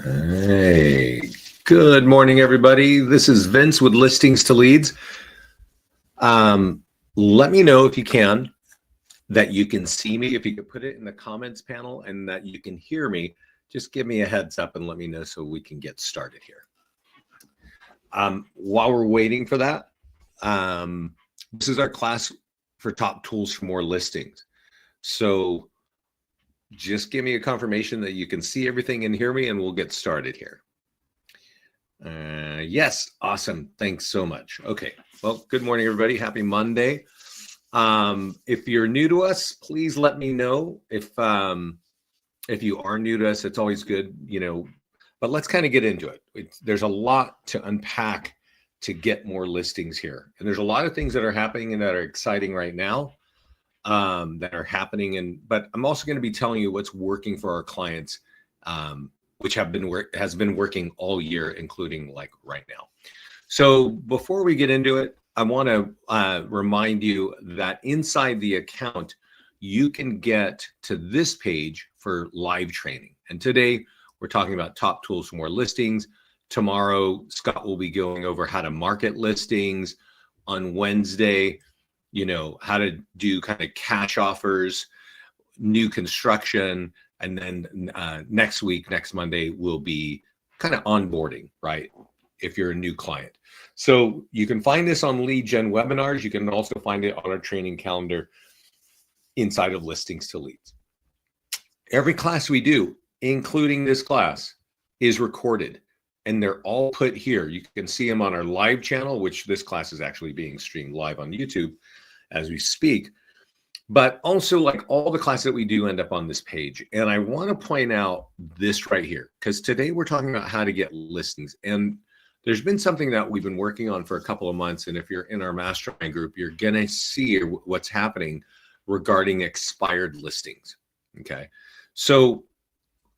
Hey, good morning, everybody. This is Vince with Listings to Leads. Let me know if you can, that you can see me, if you could put it in the comments panel, and that you can hear me. Just give me a heads up and let me know so we can get started here. While we're waiting for that, this is our class for top tools for more listings. So just give me a confirmation that you can see everything and hear me, and we'll get started here. Yes, awesome. Thanks so much. Okay, well, good morning, everybody. Happy Monday. If you're new to us, please let me know. If you are new to us, it's always good, but let's kind of get into it. There's a lot to unpack to get more listings here. And there's a lot of things that are happening and that are exciting right now, that are happening. But I'm also going to be telling you what's working for our clients, which has been working all year, including like right now. So before we get into it, I want to remind you that inside the account, you can get to this page for live training. And today we're talking about top tools for more listings. Tomorrow, Scott will be going over how to market listings. On Wednesday, how to do kind of cash offers, new construction. And then next Monday, will be kind of onboarding, right? If you're a new client. So you can find this on Lead Gen webinars. You can also find it on our training calendar inside of Listings to Leads. Every class we do, including this class, is recorded, and they're all put here. You can see them on our live channel, which this class is actually being streamed live on YouTube as we speak. But also, like, all the classes that we do end up on this page. And I want to point out this right here, because today we're talking about how to get listings. And there's been something that we've been working on for a couple of months. And if you're in our mastermind group, you're going to see what's happening regarding expired listings. Okay. So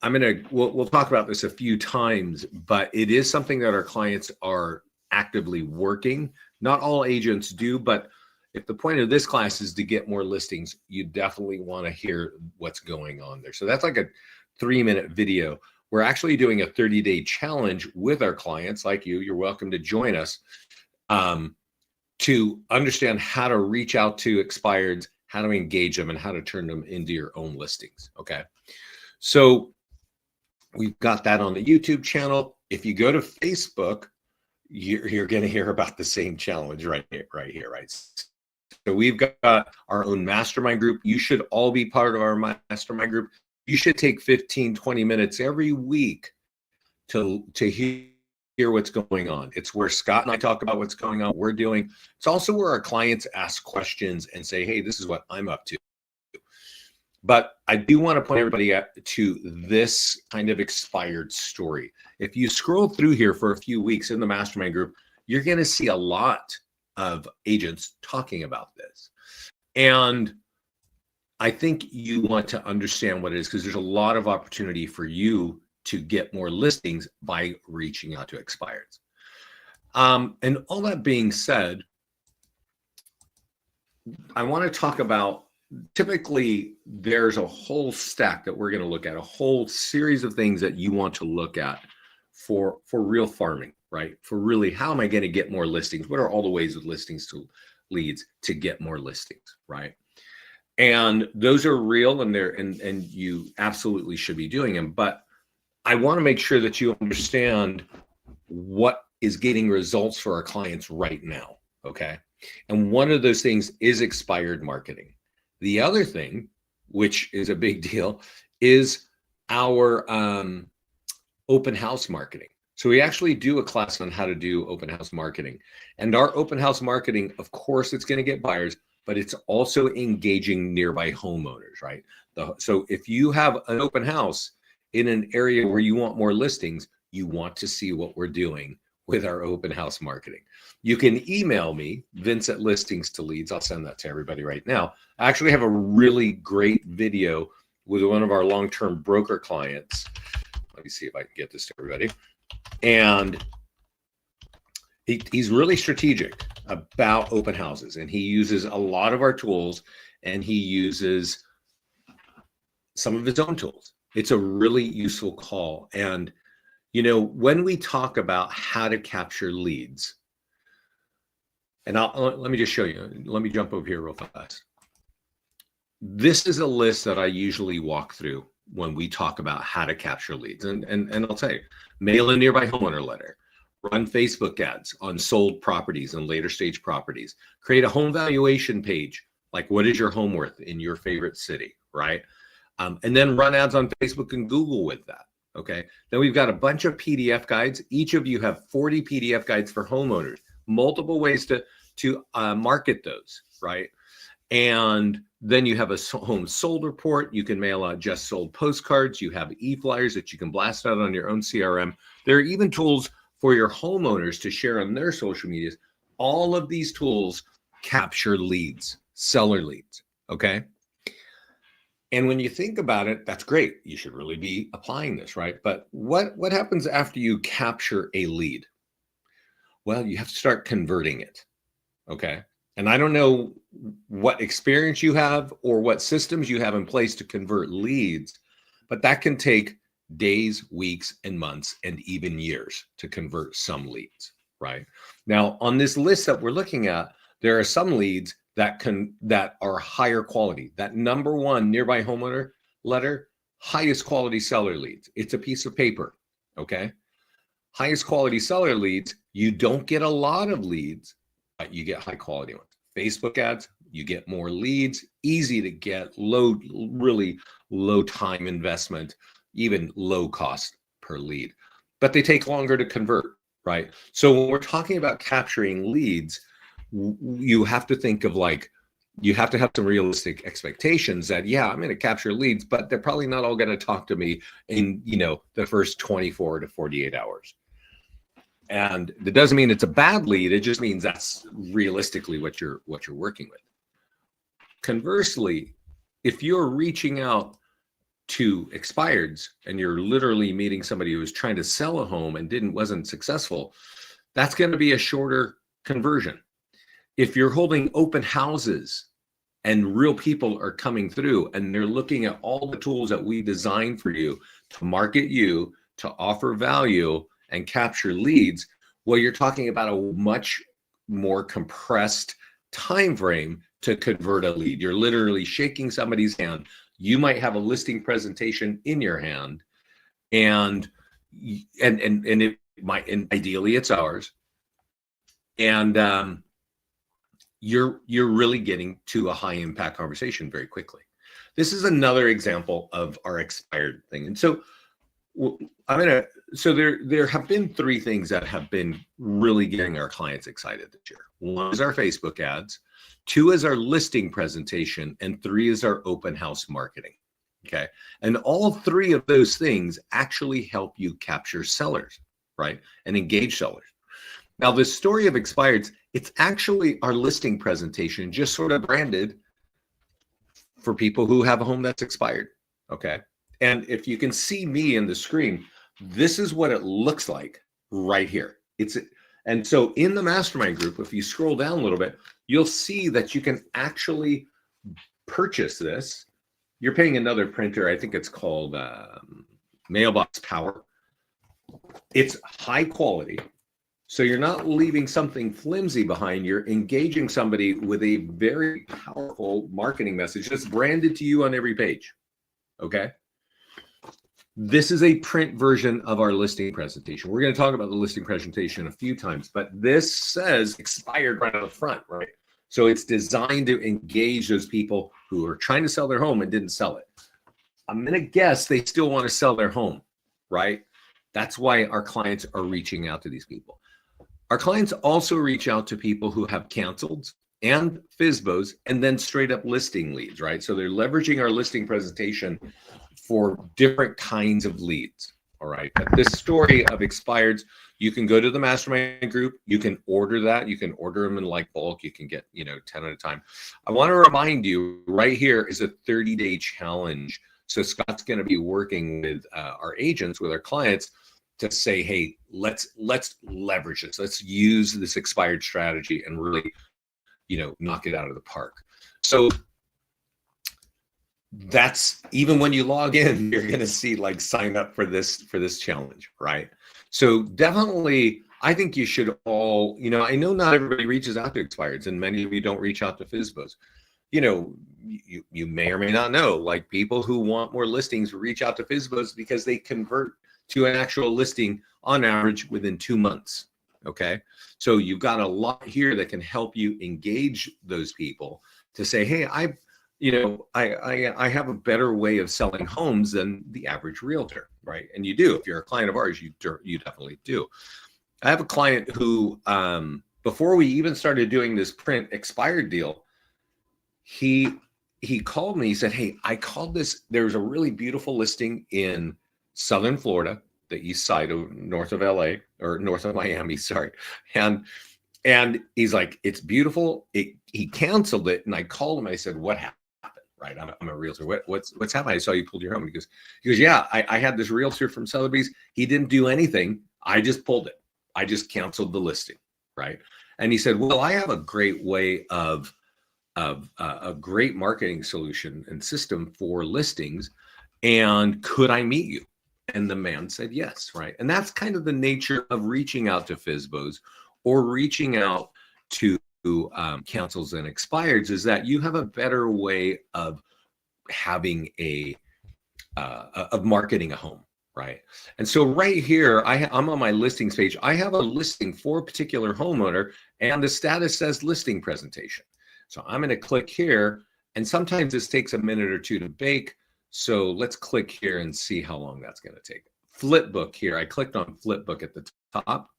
we'll talk about this a few times, but it is something that our clients are actively working. Not all agents do, but if the point of this class is to get more listings, you definitely want to hear what's going on there. So that's like a 3-minute video. We're actually doing a 30-day challenge with our clients like you. You're welcome to join us to understand how to reach out to expireds, how to engage them, and how to turn them into your own listings. Okay. So we've got that on the YouTube channel. If you go to Facebook, you're going to hear about the same challenge right here, right? So we've got our own mastermind group. You should all be part of our mastermind group. You should take 15, 20 minutes every week to hear what's going on. It's where Scott and I talk about what's going on, what we're doing. It's also where our clients ask questions and say, hey, this is what I'm up to. But I do want to point everybody to this kind of expired story. If you scroll through here for a few weeks in the mastermind group, you're going to see a lot of agents talking about this. And I think you want to understand what it is, because there's a lot of opportunity for you to get more listings by reaching out to expireds. And all that being said, I want to talk about, typically there's a whole stack that we're going to look at, a whole series of things that you want to look at for real farming, right? For really, how am I going to get more listings? What are all the ways with Listings to Leads to get more listings, right? And those are real, and and you absolutely should be doing them. But I want to make sure that you understand what is getting results for our clients right now, okay? And one of those things is expired marketing. The other thing, which is a big deal, is our open house marketing. So we actually do a class on how to do open house marketing. And our open house marketing, of course, it's going to get buyers, but it's also engaging nearby homeowners, right? So if you have an open house in an area where you want more listings, you want to see what we're doing with our open house marketing. You can email me, Vince at Listings to Leads. I'll send that to everybody right now. I actually have a really great video with one of our long-term broker clients. Let me see if I can get this to everybody. And he's really strategic about open houses, and he uses a lot of our tools, and he uses some of his own tools. It's a really useful call. And when we talk about how to capture leads, and let me just show you. Let me jump over here real fast. This is a list that I usually walk through when we talk about how to capture leads. And I'll tell you, mail a nearby homeowner letter, run Facebook ads on sold properties and later stage properties, create a home valuation page, like what is your home worth in your favorite city, right? And then run ads on Facebook and Google with that. Okay. Then we've got a bunch of PDF guides. Each of you have 40 PDF guides for homeowners, multiple ways to market those, right? And then you have a home sold report. You can mail out just sold postcards. You have e-flyers that you can blast out on your own CRM. There are even tools for your homeowners to share on their social medias. All of these tools capture leads, seller leads, okay? And when you think about it, that's great. You should really be applying this, right? But what happens after you capture a lead? Well, you have to start converting it, okay? And I don't know what experience you have or what systems you have in place to convert leads, but that can take days, weeks, and months, and even years to convert some leads, right? Now, on this list that we're looking at, there are some leads that are higher quality. That number one nearby homeowner letter, highest quality seller leads. It's a piece of paper, okay? Highest quality seller leads, you don't get a lot of leads, but you get high quality ones. Facebook ads, you get more leads, easy to get, really low time investment, even low cost per lead, but they take longer to convert, right? So when we're talking about capturing leads, you have to think of you have to have some realistic expectations that, yeah, I'm going to capture leads, but they're probably not all going to talk to me in, the first 24 to 48 hours. And that doesn't mean it's a bad lead. It just means that's realistically what you're working with. Conversely, if you're reaching out to expireds and you're literally meeting somebody who was trying to sell a home and wasn't successful, that's going to be a shorter conversion. If you're holding open houses and real people are coming through and they're looking at all the tools that we designed for you to market you, to offer value and capture leads, well, you're talking about a much more compressed time frame to convert a lead. You're literally shaking somebody's hand. You might have a listing presentation in your hand, and it might, and ideally it's ours, and you're really getting to a high impact conversation very quickly. This is another example of our expired thing, and so there have been three things that have been really getting our clients excited this year. One is our Facebook ads, two is our listing presentation, and three is our open house marketing. Okay. And all three of those things actually help you capture sellers, right? And engage sellers. Now, the story of expireds, it's actually our listing presentation, just sort of branded for people who have a home that's expired. Okay. And if you can see me in the screen, this is what it looks like right here. And so in the mastermind group, if you scroll down a little bit, you'll see that you can actually purchase this. You're paying another printer. I think it's called Mailbox Power. It's high quality. So you're not leaving something flimsy behind. You're engaging somebody with a very powerful marketing message that's branded to you on every page. Okay. This is a print version of our listing presentation. We're going to talk about the listing presentation a few times, but this says expired right on the front, right? So it's designed to engage those people who are trying to sell their home and didn't sell it. I'm going to guess they still want to sell their home, right? That's why our clients are reaching out to these people. Our clients also reach out to people who have canceled and FSBOs and then straight up listing leads, right? So they're leveraging our listing presentation for different kinds of leads. All right. But this story of expireds, you can go to the mastermind group. You can order that. You can order them in like bulk. You can get, 10 at a time. I want to remind you right here is a 30-day challenge. So Scott's going to be working with our agents, with our clients to say, hey, let's leverage this. Let's use this expired strategy and really, knock it out of the park. So that's even when you log in, you're going to see like sign up for this challenge, right? So definitely, I think you should all, I know not everybody reaches out to expireds, and many of you don't reach out to FSBOs. You may or may not know, like people who want more listings reach out to FSBOs because they convert to an actual listing on average within 2 months. Okay, so you've got a lot here that can help you engage those people to say, hey, I have a better way of selling homes than the average realtor, right? And you do. If you're a client of ours, you definitely do. I have a client who, before we even started doing this print expired deal, he called me. He said, hey, I called this. There's a really beautiful listing in Southern Florida, the east side of north of LA, or north of Miami, sorry. And he's like, it's beautiful. He canceled it. And I called him. I said, what happened? Right. I'm a realtor. What's happened? I saw you pulled your home. He goes, yeah, I had this realtor from Sotheby's. He didn't do anything. I just pulled it. I just canceled the listing. Right. And he said, well, I have a great way of a great marketing solution and system for listings. And could I meet you? And the man said, yes. Right. And that's kind of the nature of reaching out to FSBOs or reaching out to cancels and expireds, is that you have a better way of having of marketing a home, right? And so right here, I'm on my listings page. I have a listing for a particular homeowner, and the status says listing presentation. So I'm going to click here, and sometimes this takes a minute or two to bake. So let's click here and see how long that's going to take. Flipbook here. I clicked on Flipbook at the top.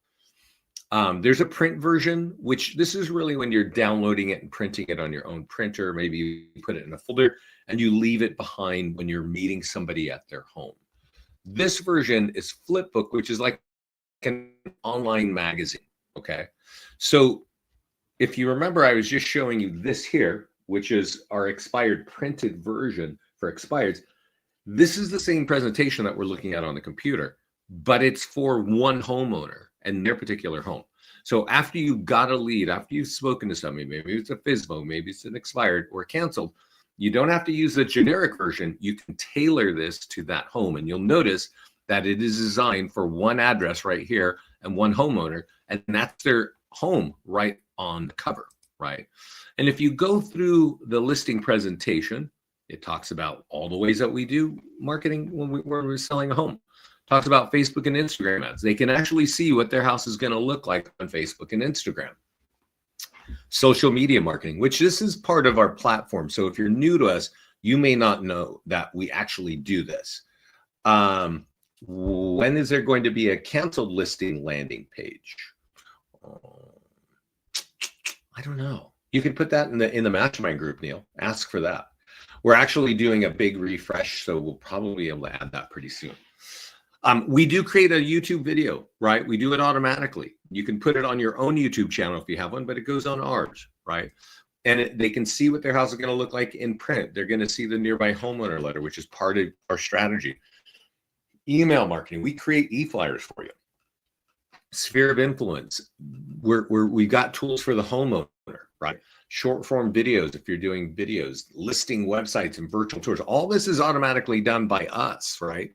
There's a print version, which this is really when you're downloading it and printing it on your own printer. Maybe you put it in a folder and you leave it behind when you're meeting somebody at their home. This version is Flipbook, which is like an online magazine. Okay. So if you remember, I was just showing you this here, which is our expired printed version for expireds. This is the same presentation that we're looking at on the computer, but it's for one homeowner and their particular home. So after you got a lead, after you've spoken to somebody, maybe it's a FSBO, maybe it's an expired or canceled, you don't have to use the generic version. You can tailor this to that home. And you'll notice that it is designed for one address right here and one homeowner, and that's their home right on the cover, right? And if you go through the listing presentation, it talks about all the ways that we do marketing when we're selling a home. Talks about Facebook and Instagram ads. They can actually see what their house is going to look like on Facebook and Instagram. Social media marketing, which this is part of our platform. So if you're new to us, you may not know that we actually do this. When is there going to be a canceled listing landing page? I don't know. You can put that in the mastermind group, Neil. Ask for that. We're actually doing a big refresh, so we'll probably be able to add that pretty soon. We do create a YouTube video, right? We do it automatically. You can put it on your own YouTube channel if you have one, but it goes on ours, right? And they can see what their house is going to look like in print. They're going to see the nearby homeowner letter, which is part of our strategy. Email marketing, we create e-flyers for you. Sphere of influence, we've got tools for the homeowner, right? Short form videos, if you're doing videos, listing websites and virtual tours, all this is automatically done by us, right?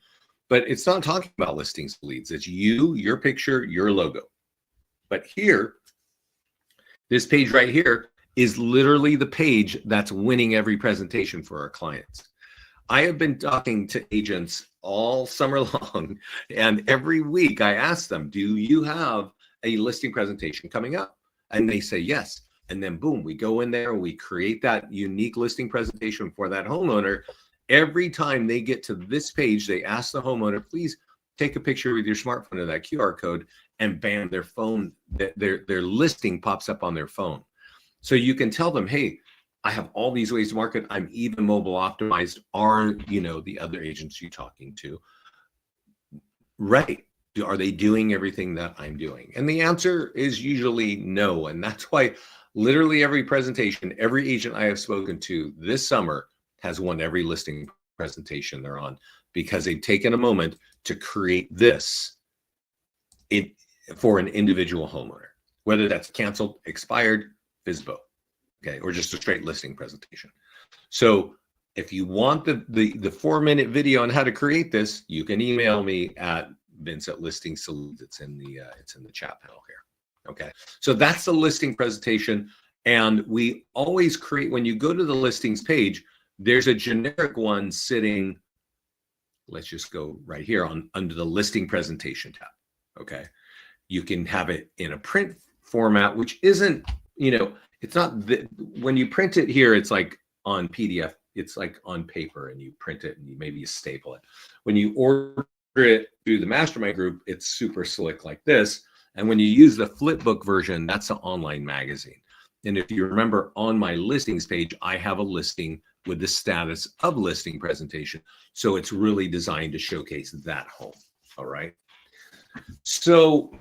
But it's not talking about listings leads. It's you, your picture, your logo. But here, this page right here is literally the page that's winning every presentation for our clients. I have been talking to agents all summer long, and every week I ask them, do you have a listing presentation coming up? And they say yes. And then boom, we go in there and we create that unique listing presentation for that homeowner. Every time they get to this page, they ask the homeowner, please take a picture with your smartphone of that QR code, and bam, their phone, their listing pops up on their phone. So you can tell them, hey, I have all these ways to market. I'm even mobile optimized. Are, the other agents you're talking to right? Are they doing everything that I'm doing? And the answer is usually no. And that's why literally every presentation, every agent I have spoken to this summer has won every listing presentation they're on, because they've taken a moment to create this for an individual homeowner, whether that's canceled, expired, FSBO, okay, or just a straight listing presentation. So If you want the 4-minute video on how to create this, you can email me at Vince@Listing Solutions. It's in the chat panel here. Okay, so that's the listing presentation, and we always create, when you go to the listings page, there's a generic one sitting. Let's just go right here under the listing presentation tab. Okay, you can have it in a print format, which isn't, it's not when you print it here, it's like on PDF, it's like on paper, and you print it and you staple it. When you order it through the mastermind group, it's super slick like this. And when you use the flipbook version, that's an online magazine. And if you remember, on my listings page, I have a listing with the status of listing presentation. So it's really designed to showcase that home. All right. So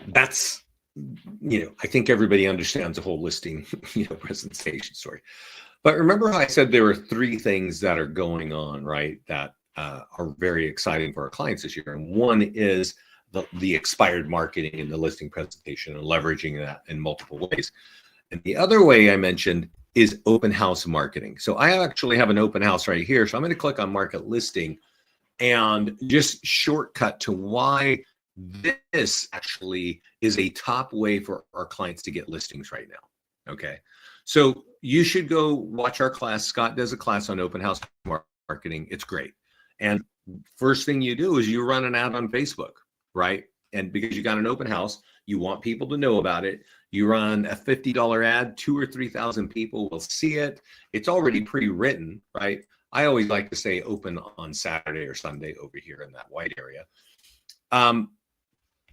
that's, I think everybody understands the whole listing, presentation story. But remember how I said there were 3 things that are going on, right, that are very exciting for our clients this year. And one is the expired marketing and the listing presentation and leveraging that in multiple ways. And the other way I mentioned is open house marketing. So I actually have an open house right here. So I'm going to click on market listing and just shortcut to why this actually is a top way for our clients to get listings right now. Okay. So you should go watch our class. Scott does a class on open house marketing. It's great. And first thing you do is you run an ad on Facebook, right? And because you got an open house, you want people to know about it. You run a $50 ad, 2,000 or 3,000 people will see it. It's already pre-written, right? I always like to say open on Saturday or Sunday over here in that white area.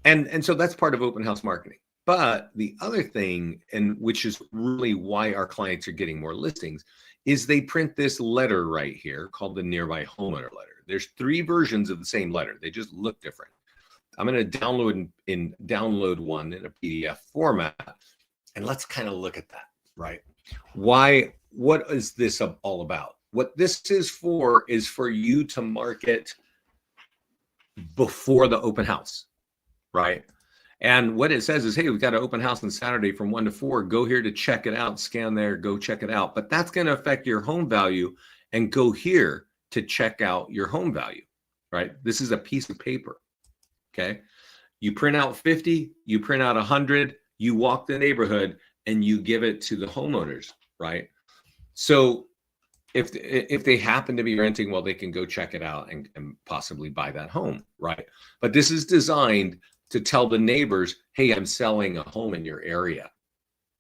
And so that's part of open house marketing. But the other thing, and which is really why our clients are getting more listings, is they print this letter right here called the Nearby Homeowner Letter. There's 3 versions of the same letter. They just look different. I'm going to download one in a PDF format, and let's kind of look at that, right? What is this all about? What this is for you to market before the open house, right? And what it says is, hey, we've got an open house on Saturday from 1 to 4. Go here to check it out, scan there, go check it out. But that's going to affect your home value, and go here to check out your home value, right? This is a piece of paper. Okay. You print out 50, you print out 100, you walk the neighborhood and you give it to the homeowners, right? So if they happen to be renting, well, they can go check it out and possibly buy that home, right? But this is designed to tell the neighbors, hey, I'm selling a home in your area.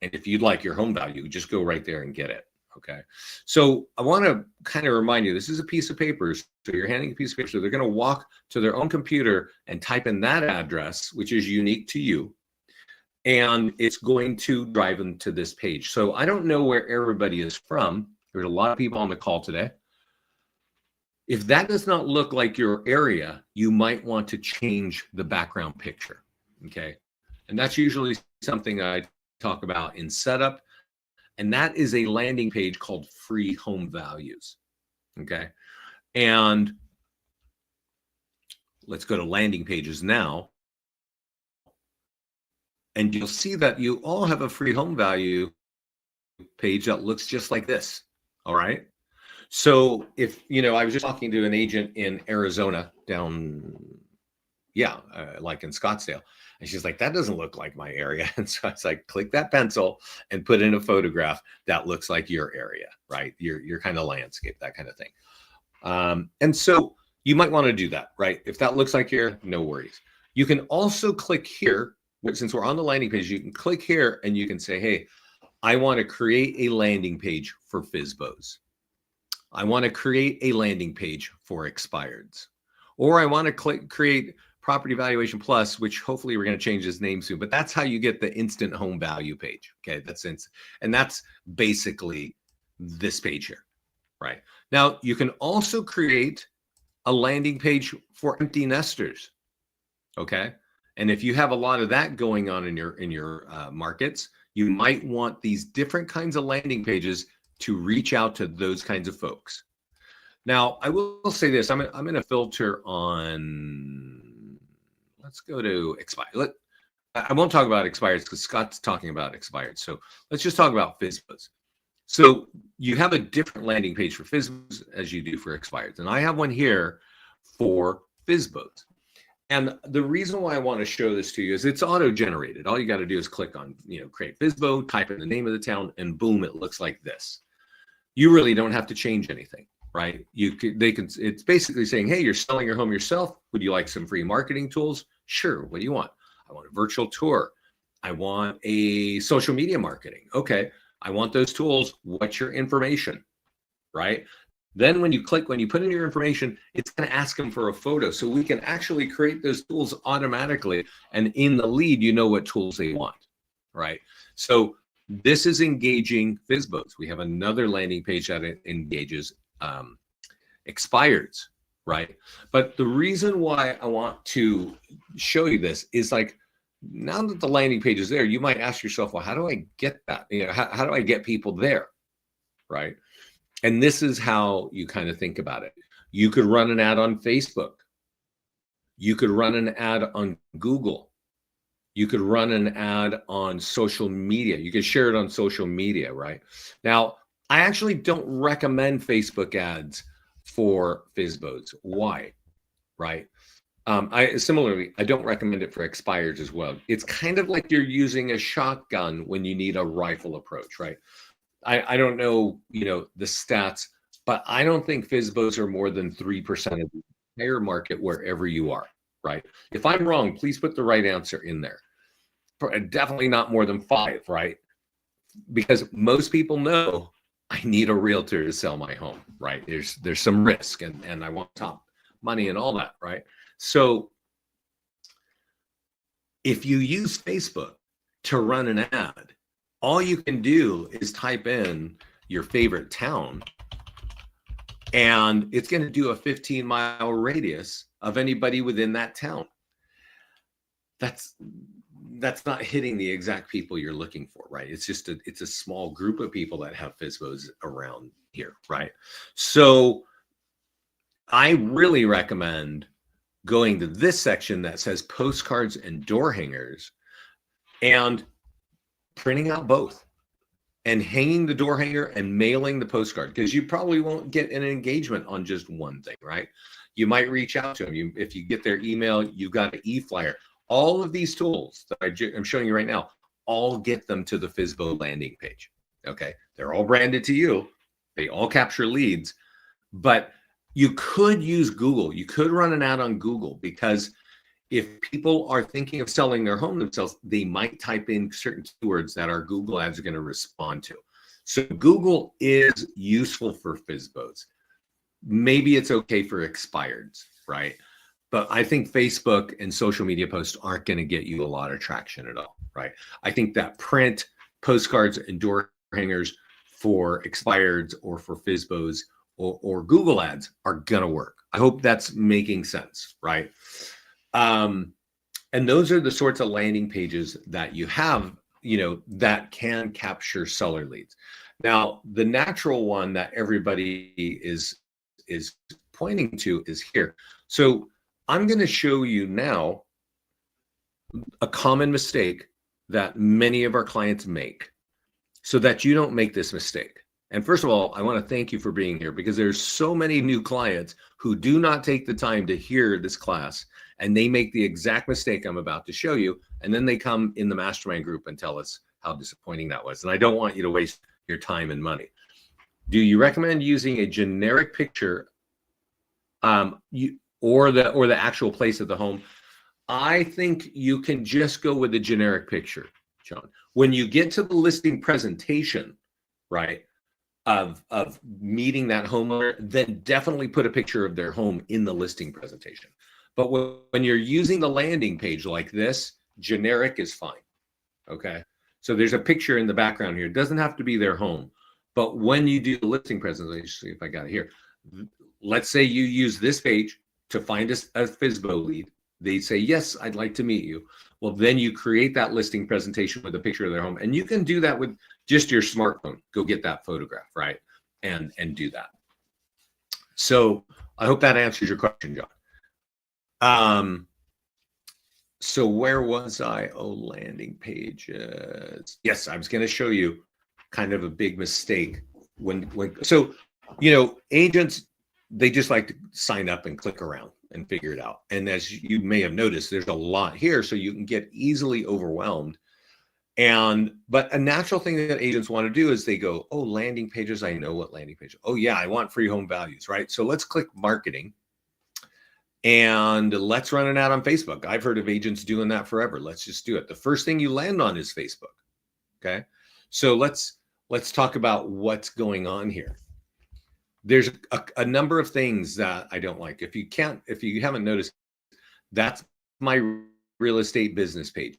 And if you'd like your home value, just go right there and get it. Okay. So I want to kind of remind you, this is a piece of paper. So you're handing a piece of paper. So they're going to walk to their own computer and type in that address, which is unique to you. And it's going to drive them to this page. So I don't know where everybody is from. There's a lot of people on the call today. If that does not look like your area, you might want to change the background picture. Okay. And that's usually something I talk about in setup. And that is a landing page called Free Home Values. Okay. And let's go to landing pages now. And you'll see that you all have a free home value page that looks just like this. All right. So if, I was just talking to an agent in Arizona down, like in Scottsdale. And she's like, that doesn't look like my area. And so I was like, click that pencil and put in a photograph that looks like your area, right? Your kind of landscape, that kind of thing. And so you might want to do that, right? If that looks like your, no worries. You can also click here, since we're on the landing page, you can click here and you can say, hey, I want to create a landing page for FSBOs. I want to create a landing page for expireds. Or I want to create Property Valuation Plus, which hopefully we're going to change this name soon, but that's how you get the instant home value page. Okay, and that's basically this page here, right? Now you can also create a landing page for empty nesters. Okay, and if you have a lot of that going on in your markets, you might want these different kinds of landing pages to reach out to those kinds of folks. Now I will say this: I'm going to filter on. Let's go to expired. I won't talk about expireds because Scott's talking about expired. So let's just talk about FSBOs. So you have a different landing page for FSBOs as you do for expireds. And I have one here for FSBOs. And the reason why I want to show this to you is it's auto-generated. All you got to do is click on, create FSBO, type in the name of the town, and boom, it looks like this. You really don't have to change anything, right? It's basically saying, hey, you're selling your home yourself. Would you like some free marketing tools? Sure. What do you want? I want a virtual tour. I want a social media marketing. Okay. I want those tools. What's your information, right? Then when you put in your information, it's going to ask them for a photo. So we can actually create those tools automatically. And in the lead, you know what tools they want, right? So this is engaging FSBOs. We have another landing page that engages expireds, right? But the reason why I want to show you this is like, now that the landing page is there, you might ask yourself, well, how do I get that? How do I get people there, right? And this is how you kind of think about it. You could run an ad on Facebook. You could run an ad on Google. You could run an ad on social media. You could share it on social media, right? Now, I actually don't recommend Facebook ads for FSBOs. Why? Right? I don't recommend it for expireds as well. It's kind of like you're using a shotgun when you need a rifle approach, right? I don't know, the stats, but I don't think FSBOs are more than 3% of the entire market wherever you are, right? If I'm wrong, please put the right answer in there. Definitely not more than 5, right? Because most people know I need a realtor to sell my home, right? There's some risk and I want top money and all that, right? So if you use Facebook to run an ad, all you can do is type in your favorite town and it's going to do a 15-mile radius of anybody within that town. That's not hitting the exact people you're looking for, right? It's just it's a small group of people that have FSBOs around here, right? So I really recommend going to this section that says postcards and door hangers and printing out both and hanging the door hanger and mailing the postcard, because you probably won't get an engagement on just one thing, right? You might reach out to them. If you get their email, you got an e-flyer. All of these tools that I'm showing you right now, all get them to the FSBO landing page, okay? They're all branded to you. They all capture leads, but you could use Google. You could run an ad on Google, because if people are thinking of selling their home themselves, they might type in certain keywords that our Google ads are going to respond to. So Google is useful for FSBOs. Maybe it's okay for expireds, right? But I think Facebook and social media posts aren't going to get you a lot of traction at all, right? I think that print, postcards, and door hangers for expireds or for FSBOs or Google ads are going to work. I hope that's making sense, right? And those are the sorts of landing pages that you have, that can capture seller leads. Now, the natural one that everybody is pointing to is here. So I'm going to show you now a common mistake that many of our clients make so that you don't make this mistake. And first of all, I want to thank you for being here, because there's so many new clients who do not take the time to hear this class, and they make the exact mistake I'm about to show you. And then they come in the mastermind group and tell us how disappointing that was. And I don't want you to waste your time and money. Do you recommend using a generic picture or the actual place of the home? I think you can just go with a generic picture, John. When you get to the listing presentation, right, of meeting that homeowner, then definitely put a picture of their home in the listing presentation. But when you're using the landing page like this, generic is fine, okay? So there's a picture in the background here. It doesn't have to be their home. But when you do the listing presentation, see if I got it here. Let's say you use this page to find a FSBO lead. They say, yes, I'd like to meet you. Well, then you create that listing presentation with a picture of their home. And you can do that with just your smartphone. Go get that photograph, right? And do that. So I hope that answers your question, John. So where was I? Oh, landing pages. Yes, I was going to show you kind of a big mistake so, you know, agents, they just like to sign up and click around and figure it out. And as you may have noticed, there's a lot here, so you can get easily overwhelmed. But a natural thing that agents want to do is they go, oh, landing pages. I know what landing page. Oh yeah, I want free home values, right? So let's click marketing and let's run an ad on Facebook. I've heard of agents doing that forever. Let's just do it. The first thing you land on is Facebook. Okay. So let's talk about what's going on here. There's a number of things that I don't like. If you haven't noticed, that's my real estate business page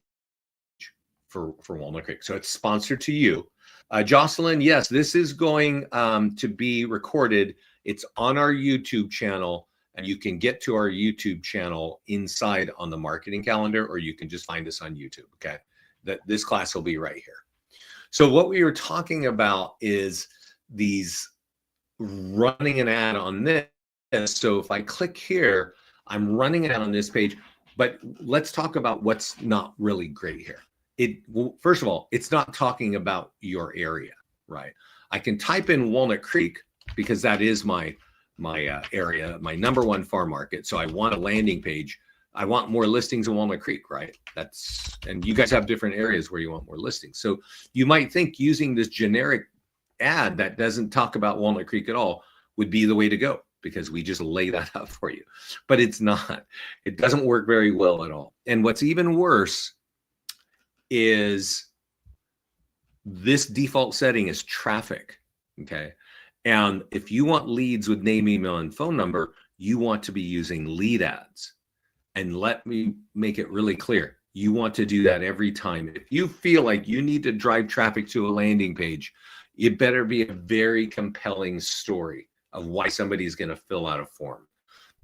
for Walnut Creek. So it's sponsored to you. Jocelyn, yes, this is going to be recorded. It's on our YouTube channel, and you can get to our YouTube channel inside on the marketing calendar, or you can just find us on YouTube, okay? This class will be right here. So what we were talking about is these running an ad on this. So if I click here, I'm running it on this page, but let's talk about what's not really great here. Well, first of all, it's not talking about your area, right? I can type in Walnut Creek because that is my area, my #1 farm market. So I want a landing page. I want more listings in Walnut Creek, right? And you guys have different areas where you want more listings. So you might think using this generic ad that doesn't talk about Walnut Creek at all would be the way to go, because we just lay that out for you. But it's not. It doesn't work very well at all. And what's even worse is this default setting is traffic, okay? And if you want leads with name, email, and phone number, you want to be using lead ads. And let me make it really clear. You want to do that every time. If you feel like you need to drive traffic to a landing page, it better be a very compelling story of why somebody is going to fill out a form.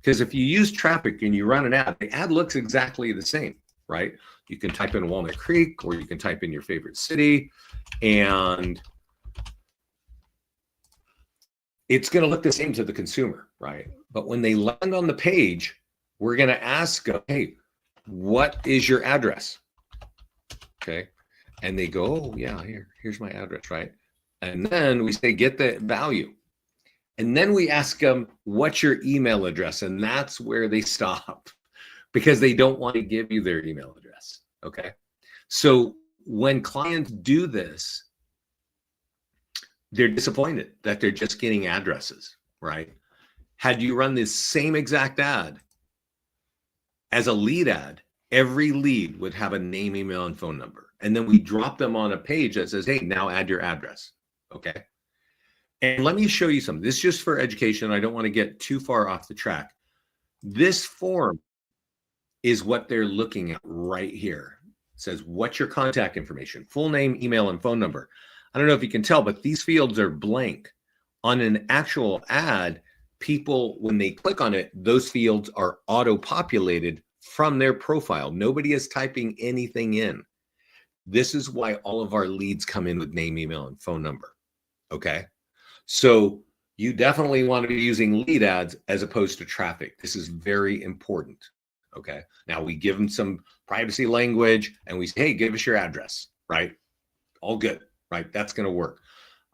Because if you use traffic and you run an ad, the ad looks exactly the same, right? You can type in Walnut Creek, or you can type in your favorite city, and it's going to look the same to the consumer, right? But when they land on the page, we're going to ask them, hey, what is your address? Okay. And they go, oh yeah, here's my address, right? And then we say, get the value. And then we ask them, what's your email address? And that's where they stop, because they don't want to give you their email address, okay? So when clients do this, they're disappointed that they're just getting addresses, right? Had you run this same exact ad as a lead ad, every lead would have a name, email, and phone number. And then we drop them on a page that says, hey, now add your address, okay? And let me show you something. This is just for education. I don't want to get too far off the track. This form is what they're looking at right here. It says, what's your contact information? Full name, email, and phone number. I don't know if you can tell, but these fields are blank. On an actual ad, people, when they click on it, those fields are auto-populated from their profile. Nobody is typing anything in. This is why all of our leads come in with name, email, and phone number, okay? So you definitely want to be using lead ads as opposed to traffic. This is very important, okay? Now we give them some privacy language and we say, hey, give us your address, right? All good, right? That's going to work.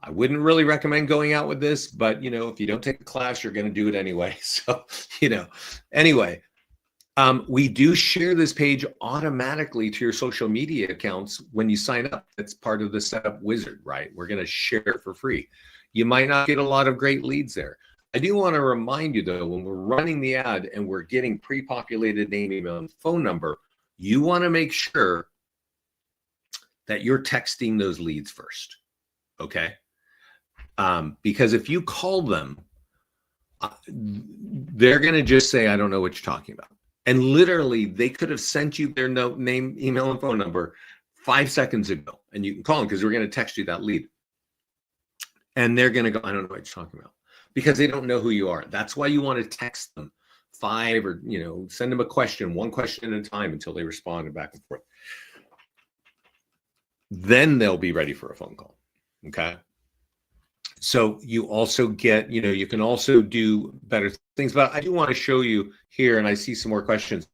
I wouldn't really recommend going out with this, but, you know, if you don't take the class, you're going to do it anyway. So, you know, anyway, we do share this page automatically to your social media accounts when you sign up. That's part of the setup wizard, right? We're going to share it for free. You might not get a lot of great leads there. I do want to remind you, though, when we're running the ad and we're getting pre-populated name, email, and phone number, you want to make sure that you're texting those leads first, okay? Because if you call them, they're going to just say, I don't know what you're talking about. And literally, they could have sent you their name, email, and phone number 5 seconds ago, and you can call them because we're going to text you that lead. And they're going to go, I don't know what you're talking about, because they don't know who you are. That's why you want to text them 5 or, you know, send them a question, 1 question at a time until they respond and back and forth. Then they'll be ready for a phone call, okay? So you also get, you know, you can also do better things, but I do want to show you here, and I see some more questions.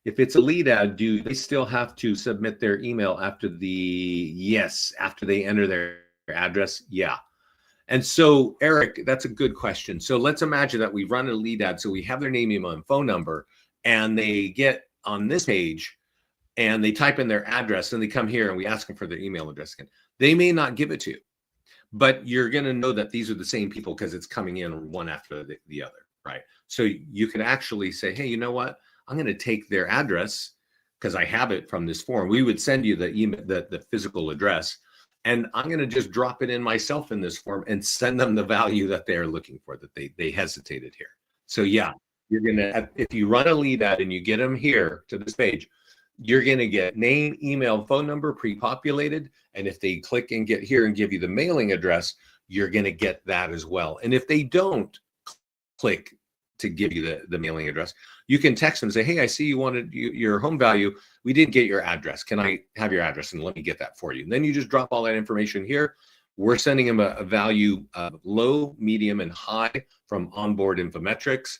If it's a lead ad, do they still have to submit their email after after they enter their address? Yeah. And so, Eric, that's a good question. So let's imagine that we run a lead ad. So we have their name, email, and phone number, and they get on this page and they type in their address and they come here and we ask them for their email address again. They may not give it to you, but you're going to know that these are the same people because it's coming in one after the other, right? So you can actually say, hey, you know what? I'm going to take their address because I have it from this form. We would send you the email, the physical address, and I'm going to just drop it in myself in this form and send them the value that they're looking for, that they hesitated here. So yeah, you're going to, if you run a lead ad and you get them here to this page, you're going to get name, email, phone number pre-populated. And if they click and get here and give you the mailing address, you're going to get that as well. And if they don't click to give you the mailing address, you can text them and say, hey, I see you wanted your home value. We didn't get your address. Can I have your address? And let me get that for you. And then you just drop all that information here. We're sending them a value low, medium, and high from Onboard Infometrics.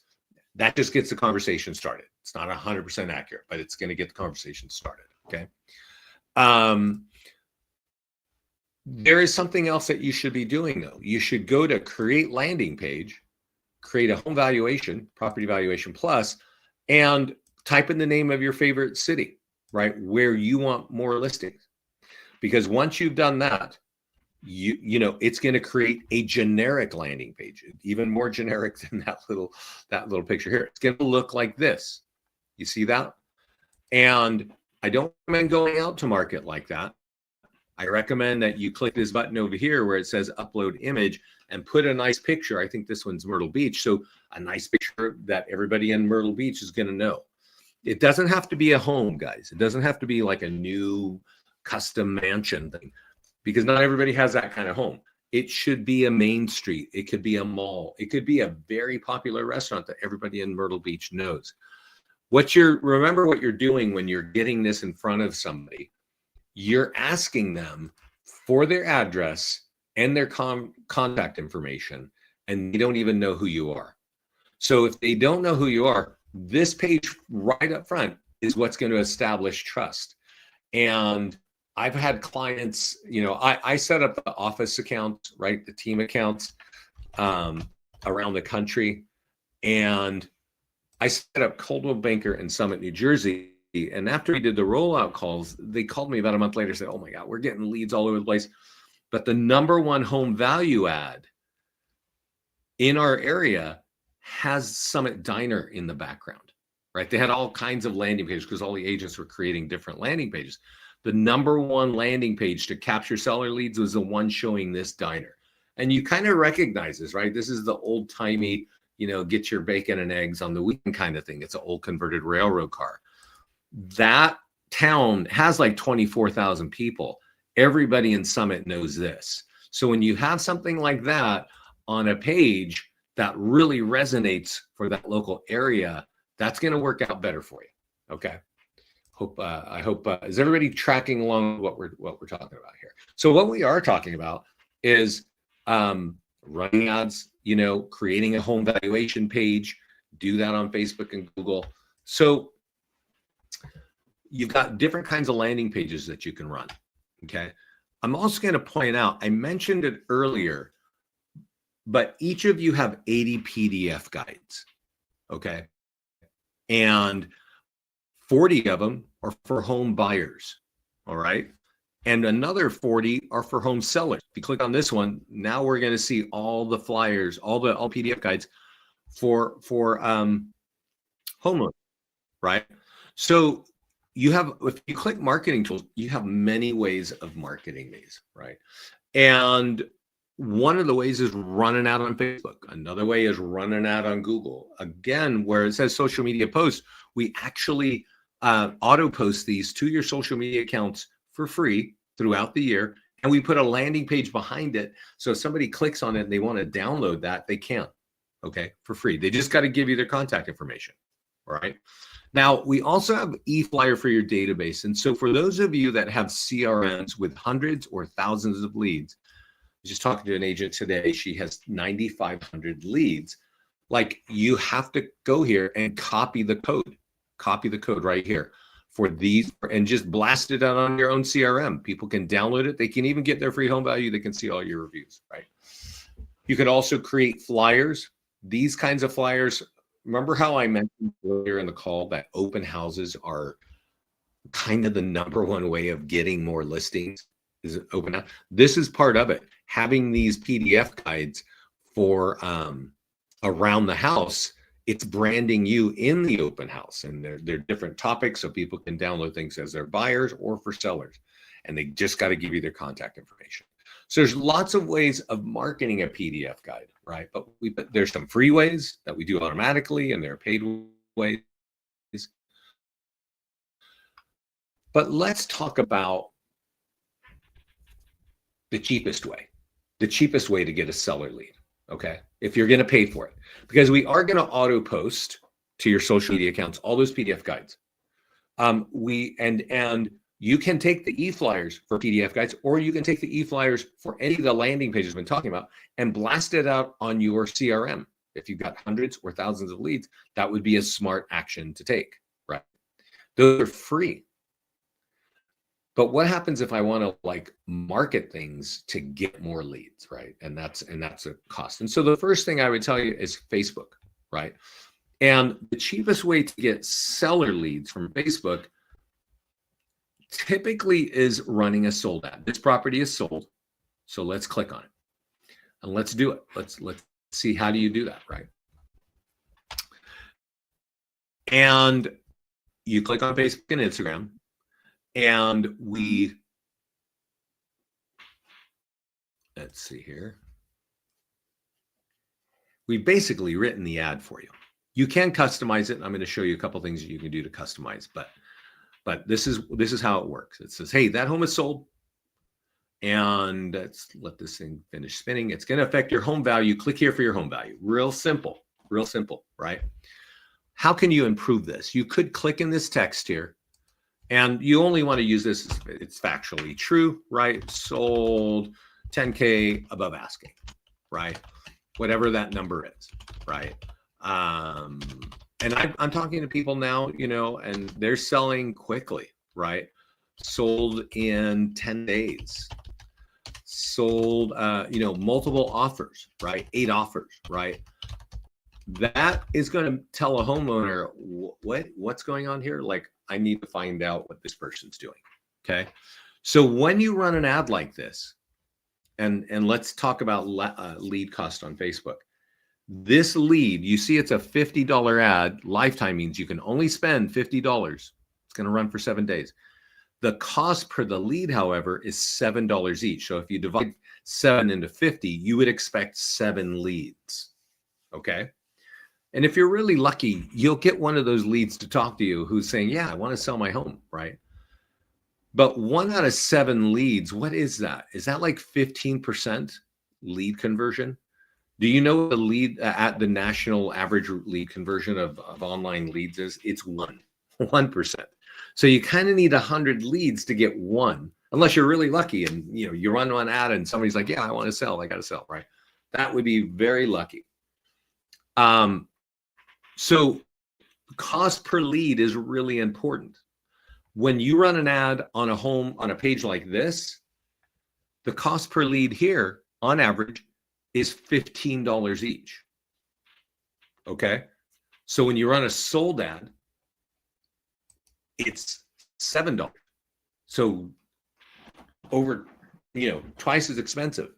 That just gets the conversation started. It's not 100% accurate, but it's going to get the conversation started. Okay. There is something else that you should be doing, though. You should go to create landing page, create a home valuation, property valuation plus, and type in the name of your favorite city, right? Where you want more listings. Because once you've done that, you know, it's going to create a generic landing page, even more generic than that little picture here. It's going to look like this. You see that? And I don't recommend going out to market like that. I recommend that you click this button over here where it says upload image and put a nice picture. I think this one's Myrtle Beach. So a nice picture that everybody in Myrtle Beach is going to know. It doesn't have to be a home, guys. It doesn't have to be like a new custom mansion thing, because not everybody has that kind of home. It should be a main street. It could be a mall. It could be a very popular restaurant that everybody in Myrtle Beach knows. Remember what you're doing when you're getting this in front of somebody. You're asking them for their address and their contact information, and they don't even know who you are. So if they don't know who you are, this page right up front is what's going to establish trust. And I've had clients, you know, I set up the office accounts, right? The team accounts around the country. And I set up Coldwell Banker in Summit, New Jersey. And after we did the rollout calls, they called me about a month later and said, oh my God, we're getting leads all over the place. But the #1 home value ad in our area has Summit Diner in the background, right? They had all kinds of landing pages because all the agents were creating different landing pages. The #1 landing page to capture seller leads was the one showing this diner. And you kind of recognize this, right? This is the old timey, you know, get your bacon and eggs on the weekend kind of thing. It's an old converted railroad car. That town has like 24,000 people. Everybody in Summit knows this. So when you have something like that on a page that really resonates for that local area, that's going to work out better for you. Okay. I hope is everybody tracking along what we're talking about here? So what we are talking about is running ads, you know, creating a home valuation page, do that on Facebook and Google. So you've got different kinds of landing pages that you can run. Okay. I'm also going to point out, I mentioned it earlier, but each of you have 80 PDF guides. Okay. And 40 of them are for home buyers. All right. And another 40 are for home sellers. If you click on this one, now we're going to see all the flyers, all PDF guides for homeowners, right? So you have, if you click marketing tools, you have many ways of marketing these, right? And one of the ways is running out on Facebook. Another way is running out on Google. Again, where it says social media posts, we actually auto post these to your social media accounts for free throughout the year. And we put a landing page behind it. So if somebody clicks on it and they want to download that, they can, okay, for free. They just got to give you their contact information, all right? Now, we also have eFlyer for your database. And so for those of you that have CRMs with hundreds or thousands of leads, I was just talking to an agent today, she has 9,500 leads. Like, you have to go here and copy the code. copy the code right here for these and just blast it out on your own CRM. People can download it. They can even get their free home value. They can see all your reviews, right? You could also create flyers. These kinds of flyers, remember how I mentioned earlier in the call that open houses are kind of the #1 way of getting more listings is open house. This is part of it. Having these PDF guides for around the house, it's branding you in the open house, and they're different topics so people can download things as their buyers or for sellers, and they just got to give you their contact information. So there's lots of ways of marketing a PDF guide, right? But there's some free ways that we do automatically, and there are paid ways. But let's talk about the cheapest way to get a seller lead, okay? If you're going to pay for it, because we are going to auto post to your social media accounts all those PDF guides. And you can take the e-flyers for PDF guides, or you can take the e-flyers for any of the landing pages we've been talking about and blast it out on your CRM. If you've got hundreds or thousands of leads, that would be a smart action to take, right? Those are free. But what happens if I want to like market things to get more leads, right? And that's a cost. And so the first thing I would tell you is Facebook, right? And the cheapest way to get seller leads from Facebook typically is running a sold ad. This property is sold, so let's click on it and let's do it. Let's see, how do you do that, right? And you click on Facebook and Instagram. And let's see here. We've basically written the ad for you. You can customize it. I'm going to show you a couple things that you can do to customize, but this is how it works. It says, hey, that home is sold. And let's let this thing finish spinning. It's going to affect your home value. Click here for your home value. Real simple, right? How can you improve this? You could click in this text here. And you only want to use this if it's factually true, right? Sold 10K above asking, right? Whatever that number is, right? And I'm talking to people now, and they're selling quickly, right? Sold in 10 days. Sold, multiple offers, right? 8 offers, right? That is going to tell a homeowner what's going on here. Like, I need to find out what this person's doing. Okay. So when you run an ad like this, and let's talk about lead cost on Facebook. This lead, you see it's a $50 ad. Lifetime means you can only spend $50. It's going to run for 7 days. The cost per the lead, however, is $7 each. So if you divide 7 into 50, you would expect 7 leads. Okay. And if you're really lucky, you'll get one of those leads to talk to you who's saying, yeah, I want to sell my home, right? But 1 out of 7 leads, what is that? Is that like 15% lead conversion? Do you know the lead at the national average lead conversion of online leads is? It's 1%. So you kind of need 100 leads to get 1, unless you're really lucky and you run one ad and somebody's like, yeah, I want to sell, I got to sell, right? That would be very lucky. So cost per lead is really important. When you run an ad on a home on a page like this, the cost per lead here on average is $15 each. Okay. So when you run a sold ad, it's $7. So over, twice as expensive,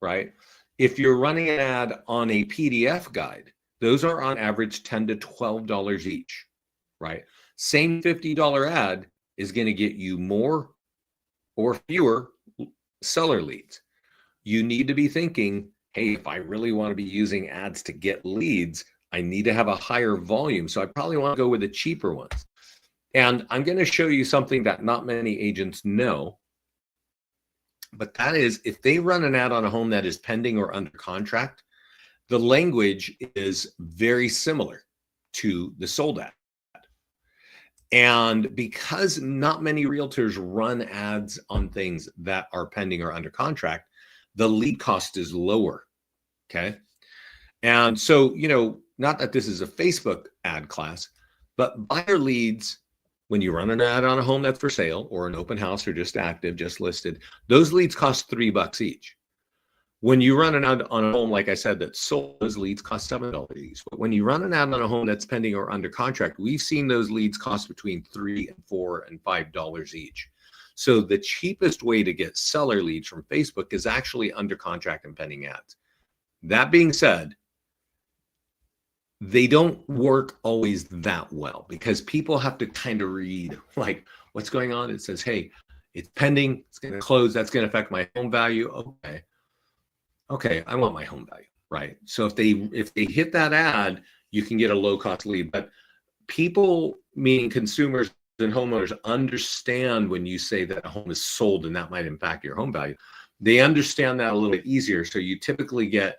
right? If you're running an ad on a PDF guide, those are on average $10 to $12 each, right? Same $50 ad is going to get you more or fewer seller leads. You need to be thinking, hey, if I really want to be using ads to get leads, I need to have a higher volume. So I probably want to go with the cheaper ones. And I'm going to show you something that not many agents know, but that is if they run an ad on a home that is pending or under contract, the language is very similar to the sold ad. And because not many realtors run ads on things that are pending or under contract, the lead cost is lower. Okay. And so, not that this is a Facebook ad class, But buyer leads, when you run an ad on a home that's for sale or an open house or just active, just listed, those leads cost $3 each. When you run an ad on a home, like I said, that's sold, those leads cost $7 each. But when you run an ad on a home that's pending or under contract, we've seen those leads cost between $3 and $4 and $5 each. So the cheapest way to get seller leads from Facebook is actually under contract and pending ads. That being said, they don't work always that well because people have to kind of read like what's going on. It says, hey, it's pending, it's going to close, that's going to affect my home value. Okay, I want my home value, right? So if they hit that ad, you can get a low cost lead. But people, meaning consumers and homeowners, understand when you say that a home is sold and that might impact your home value. They understand that a little bit easier. So you typically get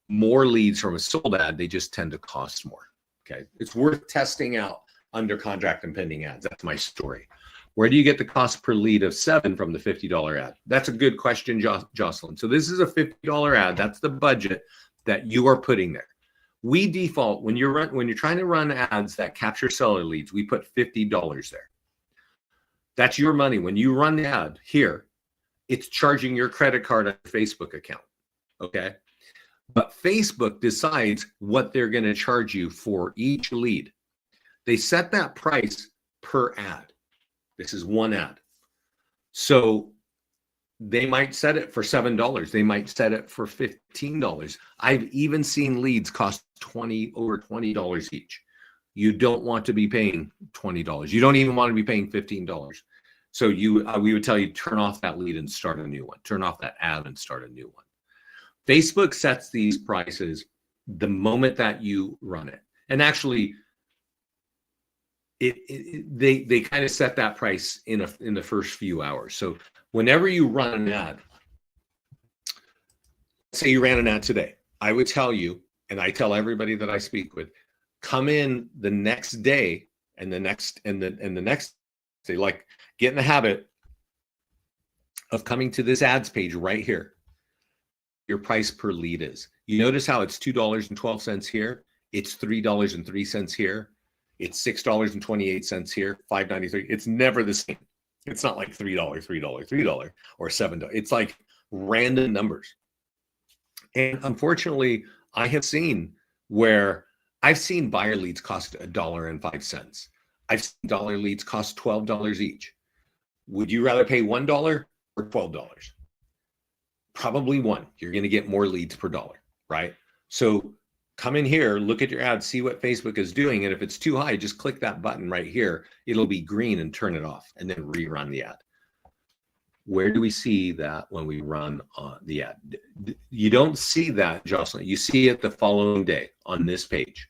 more leads from a sold ad. They just tend to cost more. Okay, it's worth testing out under contract and pending ads. That's my story. Where do you get the cost per lead of $7 from the $50 ad? That's a good question, Jocelyn. So this is a $50 ad. That's the budget that you are putting there. We default when you're trying to run ads that capture seller leads, we put $50 there. That's your money. When you run the ad here, it's charging your credit card on your Facebook account. Okay. But Facebook decides what they're going to charge you for each lead. They set that price per ad. This is one ad. So they might set it for $7. They might set it for $15. I've even seen leads cost over $20 each. You don't want to be paying $20. You don't even want to be paying $15. So we would tell you, turn off that lead and start a new one. Turn off that ad and start a new one. Facebook sets these prices the moment that you run it. And actually, they kind of set that price in the first few hours. So whenever you run an ad, say you ran an ad today, I would tell you, and I tell everybody that I speak with, come in the next day and the next day, like get in the habit of coming to this ads page right here. Your price per lead is. You notice how it's $2.12 here. It's $3.03 here. It's $6.28 here, $5.93. It's never the same. It's not like $3, $3, or $7. It's like random numbers. And unfortunately, I have seen where I've seen buyer leads cost $1.05. I've seen dollar leads cost $12 each. Would you rather pay $1 or $12? Probably one. You're going to get more leads per dollar, right? So come in here, look at your ad, see what Facebook is doing. And if it's too high, just click that button right here. It'll be green and turn it off and then rerun the ad. Where do we see that when we run the ad? You don't see that, Jocelyn. You see it the following day on this page.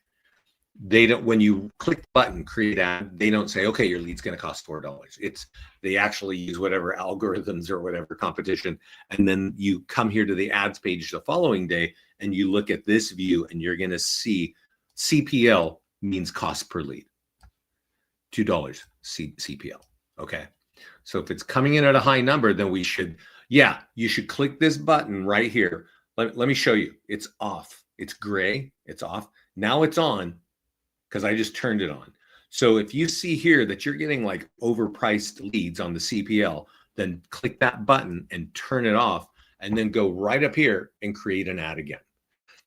They don't, when you click the button, create ad, they don't say, okay, your lead's going to cost $4. They actually use whatever algorithms or whatever competition. And then you come here to the ads page the following day and you look at this view and you're going to see CPL means cost per lead. $2 CPL. Okay. So if it's coming in at a high number, then you should click this button right here. Let me show you. It's off. It's gray. It's off. Now it's on because I just turned it on. So if you see here that you're getting like overpriced leads on the CPL, then click that button and turn it off and then go right up here and create an ad again.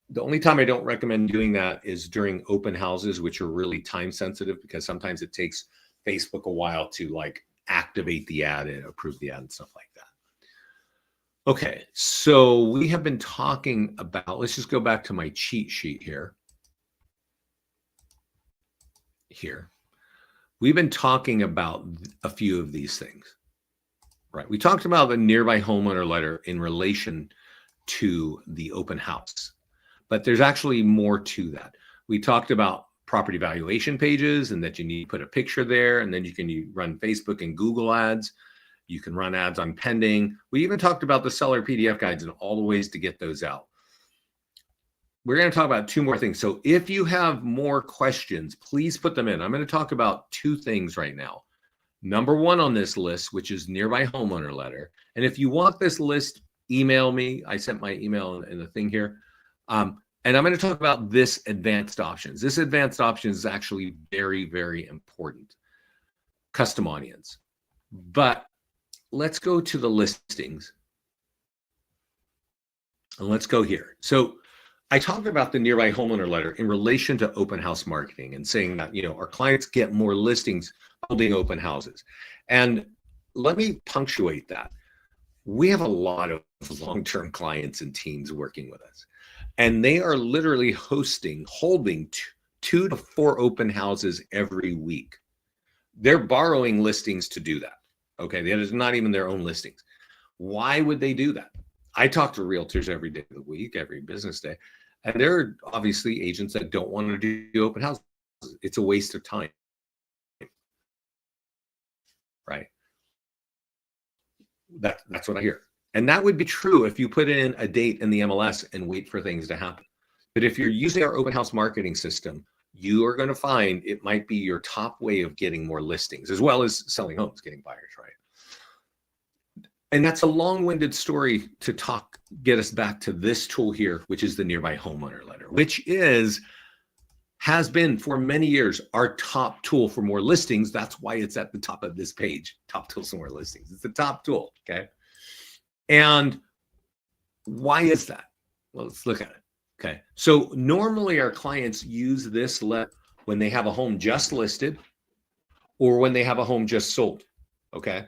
The only time I don't recommend doing that is during open houses, which are really time sensitive because sometimes it takes Facebook a while to like activate the ad and approve the ad and stuff like that. Okay, so we have been talking about, let's just go back to my cheat sheet here. We've been talking about a few of these things, right? We talked about the nearby homeowner letter in relation to the open house, but there's actually more to that. We talked about property valuation pages and that you need to put a picture there, and then you can run Facebook and Google ads. You can run ads on pending. We even talked about the seller PDF guides and all the ways to get those out. We're going to talk about two more things. So if you have more questions, please put them in. I'm going to talk about two things right now. Number one on this list, which is nearby homeowner letter. And if you want this list, email me. I sent my email in the thing here. And I'm going to talk about this advanced options. This advanced options is actually very, very important. Custom audience. But let's go to the listings. And let's go here. So I talked about the nearby homeowner letter in relation to open house marketing and saying that, our clients get more listings holding open houses. And let me punctuate that. We have a lot of long-term clients and teams working with us, and they are literally holding 2 to 4 open houses every week. They're borrowing listings to do that. Okay, that is not even their own listings. Why would they do that? I talk to realtors every day of the week, every business day, and there are obviously agents that don't want to do open houses. It's a waste of time, right? That's what I hear. And that would be true if you put in a date in the MLS and wait for things to happen. But if you're using our open house marketing system, you are going to find it might be your top way of getting more listings, as well as selling homes, getting buyers, right? And that's a long-winded story to get us back to this tool here, which is the Nearby Homeowner Letter, which has been for many years our top tool for more listings. That's why it's at the top of this page, top tools for more listings. It's the top tool, okay? And why is that? Well, let's look at it, okay? So normally our clients use this letter when they have a home just listed or when they have a home just sold, okay?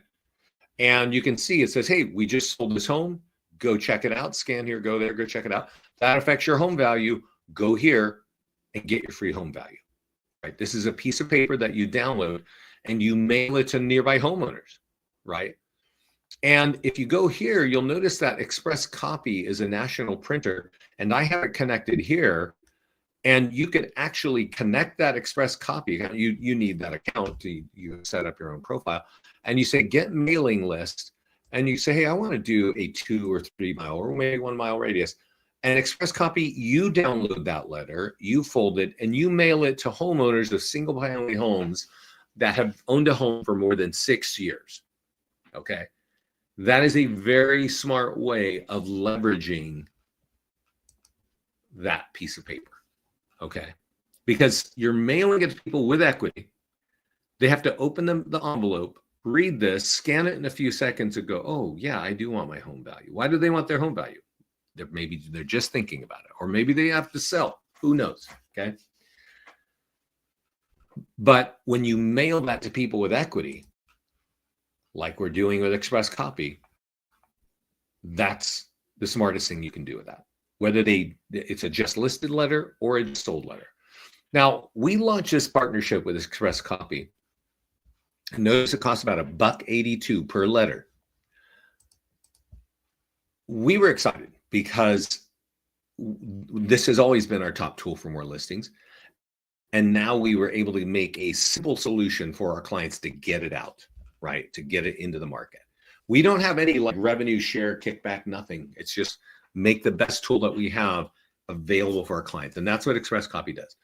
And you can see it says, hey, we just sold this home. Go check it out. Scan here, go there, go check it out. That affects your home value. Go here and get your free home value, right? This is a piece of paper that you download and you mail it to nearby homeowners, right? And if you go here, you'll notice that Express Copy is a national printer, and I have it connected here. And you can actually connect that Express Copy account. You need that account to set up your own profile. And you say, get mailing list. And you say, hey, I want to do a 2 or 3 mile or maybe 1 mile radius. And Express Copy, you download that letter, you fold it, and you mail it to homeowners of single family homes that have owned a home for more than 6 years. Okay. That is a very smart way of leveraging that piece of paper. Okay, because you're mailing it to people with equity. They have to open the envelope, read this, scan it in a few seconds and go, oh yeah, I do want my home value. Why do they want their home value? Maybe they're just thinking about it, or maybe they have to sell. Who knows? Okay. But when you mail that to people with equity, like we're doing with Express Copy, that's the smartest thing you can do with that. Whether it's a just listed letter or a sold letter. Now, we launched this partnership with Express Copy. Notice it costs about $1.82 per letter. We were excited because this has always been our top tool for more listings. And now we were able to make a simple solution for our clients to get it out, right? To get it into the market. We don't have any like revenue share, kickback, nothing. It's just make the best tool that we have available for our clients. And that's what Express Copy does.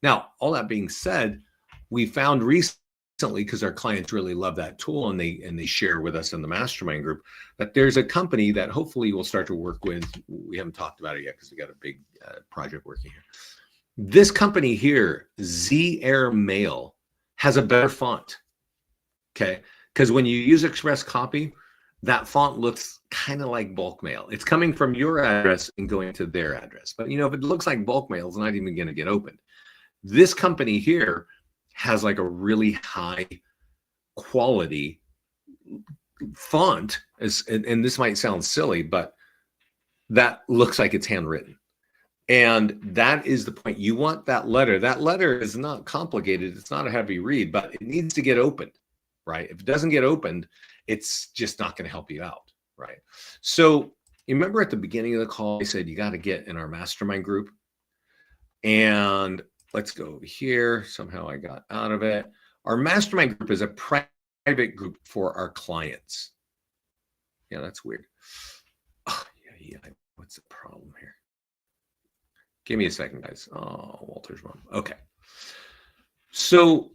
Now, all that being said, we found recently, because our clients really love that tool and they share with us in the mastermind group, that there's a company that hopefully we'll start to work with. We haven't talked about it yet because we got a big project working here. This company here, Z-Air Mail, has a better font, okay? Because when you use Express Copy, that font looks kind of like bulk mail. It's coming from your address and going to their address. But if it looks like bulk mail, it's not even going to get opened. This company here has like a really high quality font, and this might sound silly, but that looks like it's handwritten. And that is the point. You want that letter. That letter is not complicated. It's not a heavy read, but it needs to get opened, right? If it doesn't get opened, it's just not going to help you out, right? So you remember at the beginning of the call, I said you got to get in our mastermind group. And let's go over here. Somehow I got out of it. Our mastermind group is a private group for our clients. Yeah, that's weird. Oh, yeah. What's the problem here? Give me a second, guys. Oh, Walter's mom. Okay. So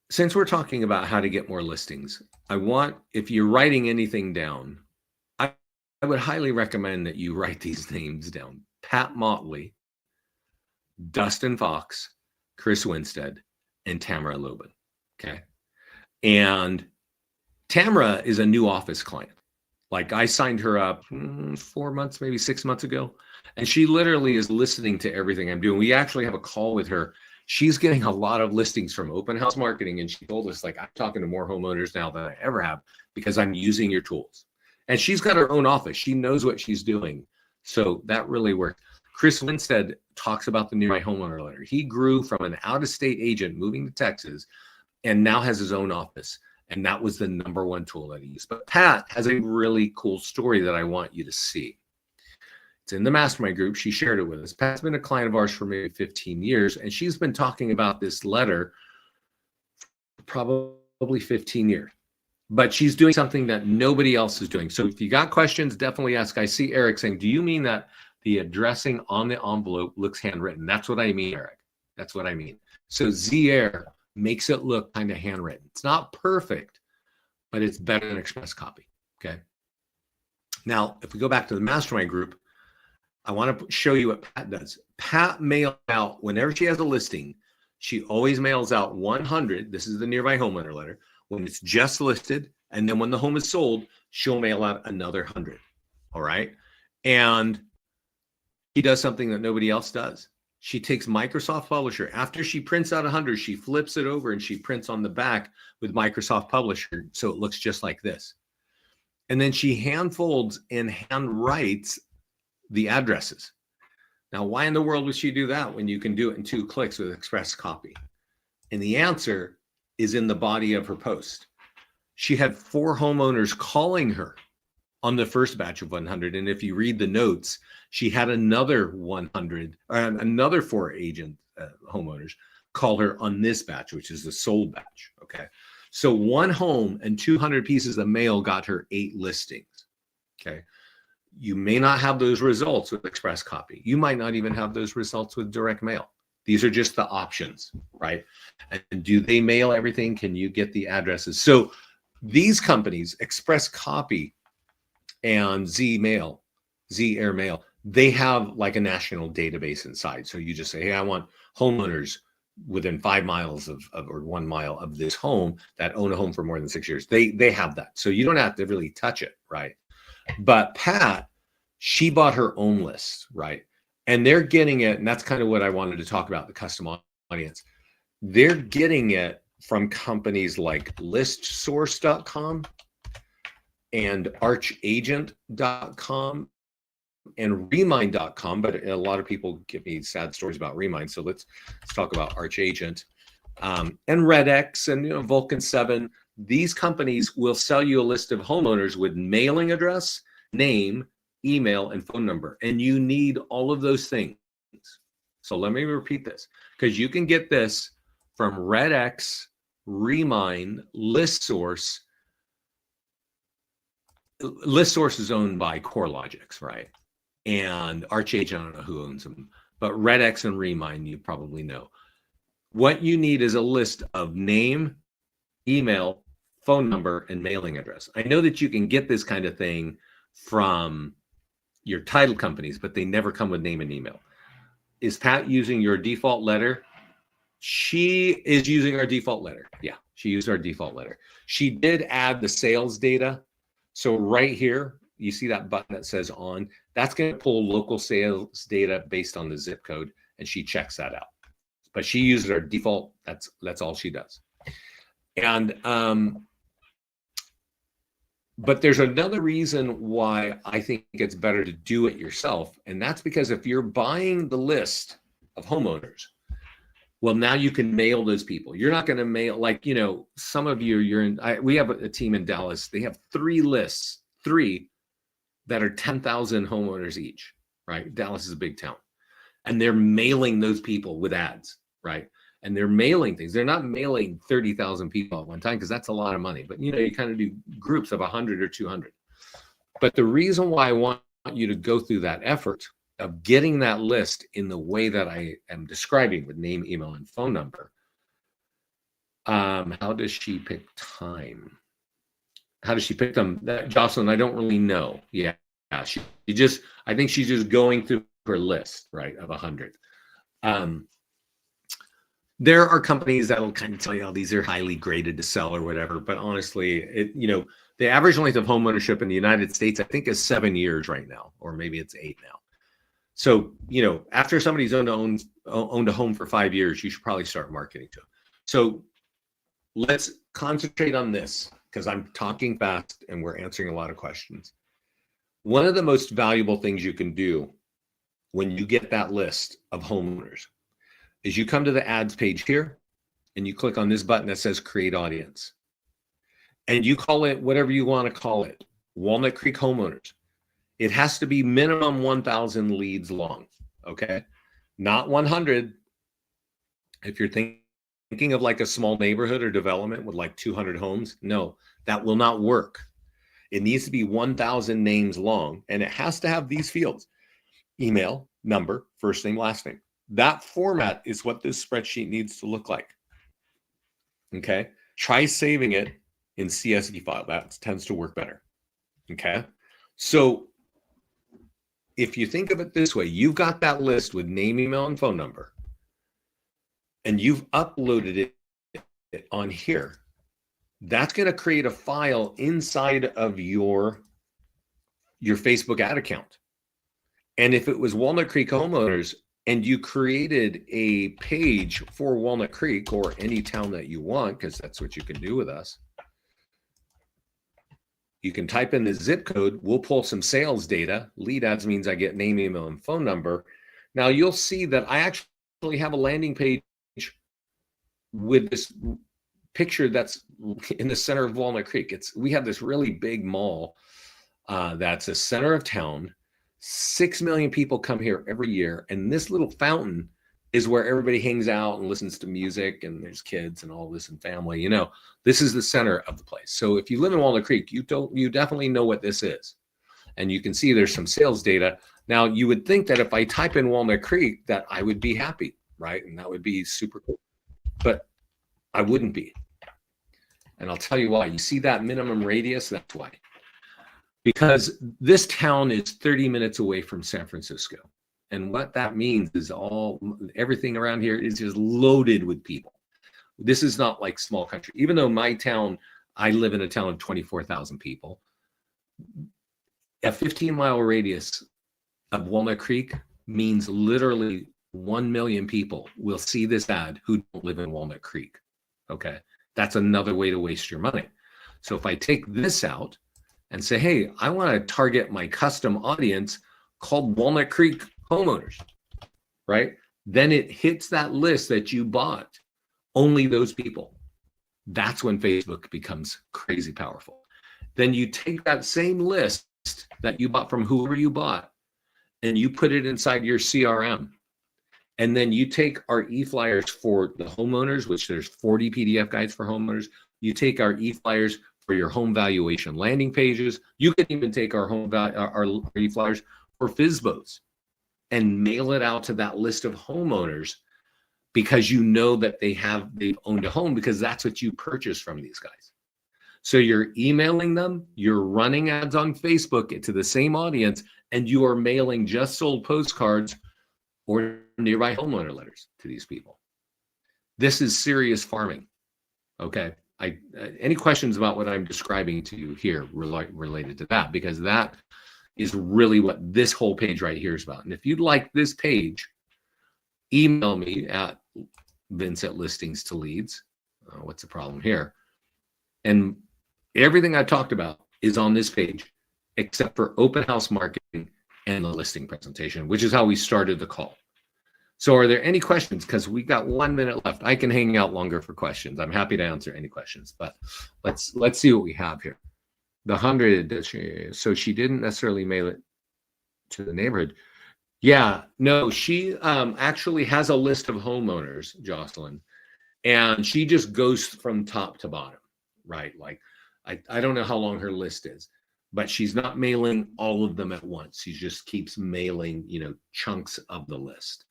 since we're talking about how to get more listings, I want, if you're writing anything down, I would highly recommend that you write these names down. Pat Motley, Dustin Fox, Chris Winstead, and Tamara Lobin. Okay. And Tamara is a new office client. Like I signed her up 4 months, maybe 6 months ago. And she literally is listening to everything I'm doing. We actually have a call with her. She's getting a lot of listings from Open House Marketing. And she told us, like, I'm talking to more homeowners now than I ever have because I'm using your tools. And she's got her own office. She knows what she's doing. So that really worked. Chris Winstead talks about the Near My Homeowner letter. He grew from an out-of-state agent moving to Texas and now has his own office. And that was the #1 tool that he used. But Pat has a really cool story that I want you to see. It's in the mastermind group. She shared it with us. Pat's been a client of ours for maybe 15 years, and she's been talking about this letter for probably 15 years. But she's doing something that nobody else is doing. So if you got questions, definitely ask. I see Eric saying, do you mean that the addressing on the envelope looks handwritten? That's what I mean, Eric. That's what I mean. So Zaire makes it look kind of handwritten. It's not perfect, but it's better than Express Copy. Okay. Now, if we go back to the mastermind group, I want to show you what Pat does. Pat mails out, whenever she has a listing, she always mails out 100. This is the Near My Homeowner letter. When it's just listed, and then when the home is sold, she'll mail out another 100. All right. And she does something that nobody else does. She takes Microsoft Publisher. After she prints out 100, she flips it over and she prints on the back with Microsoft Publisher. So it looks just like this. And then she hand folds and hand writes the addresses. Now, why in the world would she do that when you can do it in 2 clicks with Express Copy? And the answer is in the body of her post. She had 4 homeowners calling her on the first batch of 100. And if you read the notes, she had another 100, another 4 agent homeowners call her on this batch, which is the sold batch. Okay. So 1 home and 200 pieces of mail got her 8 listings. Okay. You may not have those results with Express Copy. You might not even have those results with direct mail. These are just the options, right? And do they mail everything? Can you get the addresses? So these companies, Express Copy and Zaire Mail, they have like a national database inside. So you just say, hey, I want homeowners within 5 miles of or 1 mile of this home that own a home for more than 6 years. They have that. So you don't have to really touch it, right? But Pat, she bought her own list, right? And they're getting it, and that's kind of what I wanted to talk about, the custom audience. They're getting it from companies like listsource.com and archagent.com and remind.com, but a lot of people give me sad stories about Remind. So let's talk about Archagent and RedX and Vulcan 7. These companies will sell you a list of homeowners with mailing address, name, email, and phone number. And you need all of those things. So let me repeat this, because you can get this from RedX, Remind, ListSource. ListSource is owned by CoreLogics, right? And Archagent, I don't know who owns them, but RedX and Remind, you probably know. What you need is a list of name, email, phone number, and mailing address. I know that you can get this kind of thing from your title companies, but they never come with name and email. Is Pat using your default letter? She is using our default letter. Yeah, she used our default letter. She did add the sales data. So right here, you see that button that says on, that's going to pull local sales data based on the zip code, and she checks that out. But she uses our default. That's all she does. And but there's another reason why I think it's better to do it yourself, and that's because if you're buying the list of homeowners, well, now you can mail those people. You're not going to mail, like, some of you, we have a team in Dallas. They have 3 lists, 3 that are 10,000 homeowners each, right? Dallas is a big town. And they're mailing those people with ads, right? And they're mailing things. They're not mailing 30,000 people at one time, because that's a lot of money. But, you kind of do groups of 100 or 200. But the reason why I want you to go through that effort of getting that list in the way that I am describing, with name, email, and phone number. How does she pick time? How does she pick them? Jocelyn, I don't really know. Yeah. I think she's just going through her list, right, of 100. There are companies that'll kind of tell you, oh, these are highly graded to sell or whatever. But honestly, the average length of home ownership in the United States, I think, is 7 years right now, or maybe it's 8 now. So, after somebody's owned a home for 5 years, you should probably start marketing to them. So let's concentrate on this, because I'm talking fast and we're answering a lot of questions. One of the most valuable things you can do when you get that list of homeowners is you come to the ads page here and you click on this button that says create audience. And you call it whatever you want to call it, Walnut Creek Homeowners. It has to be minimum 1,000 leads long, okay? Not 100. If you're thinking of like a small neighborhood or development with like 200 homes, no, that will not work. It needs to be 1,000 names long, and it has to have these fields: email, number, first name, last name. That format is what this spreadsheet needs to look like. Okay. Try saving it in CSV file. That tends to work better. Okay. So if you think of it this way, you've got that list with name, email, and phone number, and you've uploaded it on here. That's going to create a file inside of your Facebook ad account. And if it was Walnut Creek Homeowners, and you created a page for Walnut Creek or any town that you want, because that's what you can do with us, you can type in the zip code. We'll pull some sales data. Lead ads means I get name, email, and phone number. Now you'll see that I actually have a landing page with this picture that's in the center of Walnut Creek. We have this really big mall that's the center of town. 6 million people come here every year, and this little fountain is where everybody hangs out and listens to music, and there's kids and all this and family. This is the center of the place. So if you live in Walnut Creek, you definitely know what this is, and you can see there's some sales data. Now you would think that if I type in Walnut Creek that I would be happy, right? And that would be super cool, but I wouldn't be, and I'll tell you why. You see that minimum radius? That's why. Because this town is 30 minutes away from San Francisco. And what that means is everything around here is just loaded with people. This is not like small country. Even though my town, I live in a town of 24,000 people. A 15-mile radius of Walnut Creek means literally 1 million people will see this ad who don't live in Walnut Creek. Okay. That's another way to waste your money. So if I take this out and say, hey, I want to target my custom audience called Walnut Creek Homeowners, right? Then it hits that list that you bought, only those people. That's when Facebook becomes crazy powerful. Then you take that same list that you bought from whoever you bought, and you put it inside your CRM. And then you take our e-flyers for the homeowners, which there's 40 PDF guides for homeowners. You take our e-flyers for your home valuation landing pages. You can even take our our e-flyers for FSBOs and mail it out to that list of homeowners, because you know that they've owned a home, because that's what you purchased from these guys. So you're emailing them, you're running ads on Facebook to the same audience, and you are mailing just sold postcards or nearby homeowner letters to these people. This is serious farming. Okay. Any questions about what I'm describing to you here related to that? Because that is really what this whole page right here is about. And if you'd like this page, email me at Vince@Listings2Leads. What's the problem here? And everything I talked about is on this page, except for open house marketing and the listing presentation, which is how we started the call. So are there any questions? Because we got 1 minute left. I can hang out longer for questions. I'm happy to answer any questions, but let's see what we have here. The 100, so she didn't necessarily mail it to the neighborhood. Yeah, no, she actually has a list of homeowners, Jocelyn, and she just goes from top to bottom, right? Like, I don't know how long her list is, but she's not mailing all of them at once. She just keeps mailing, chunks of the list.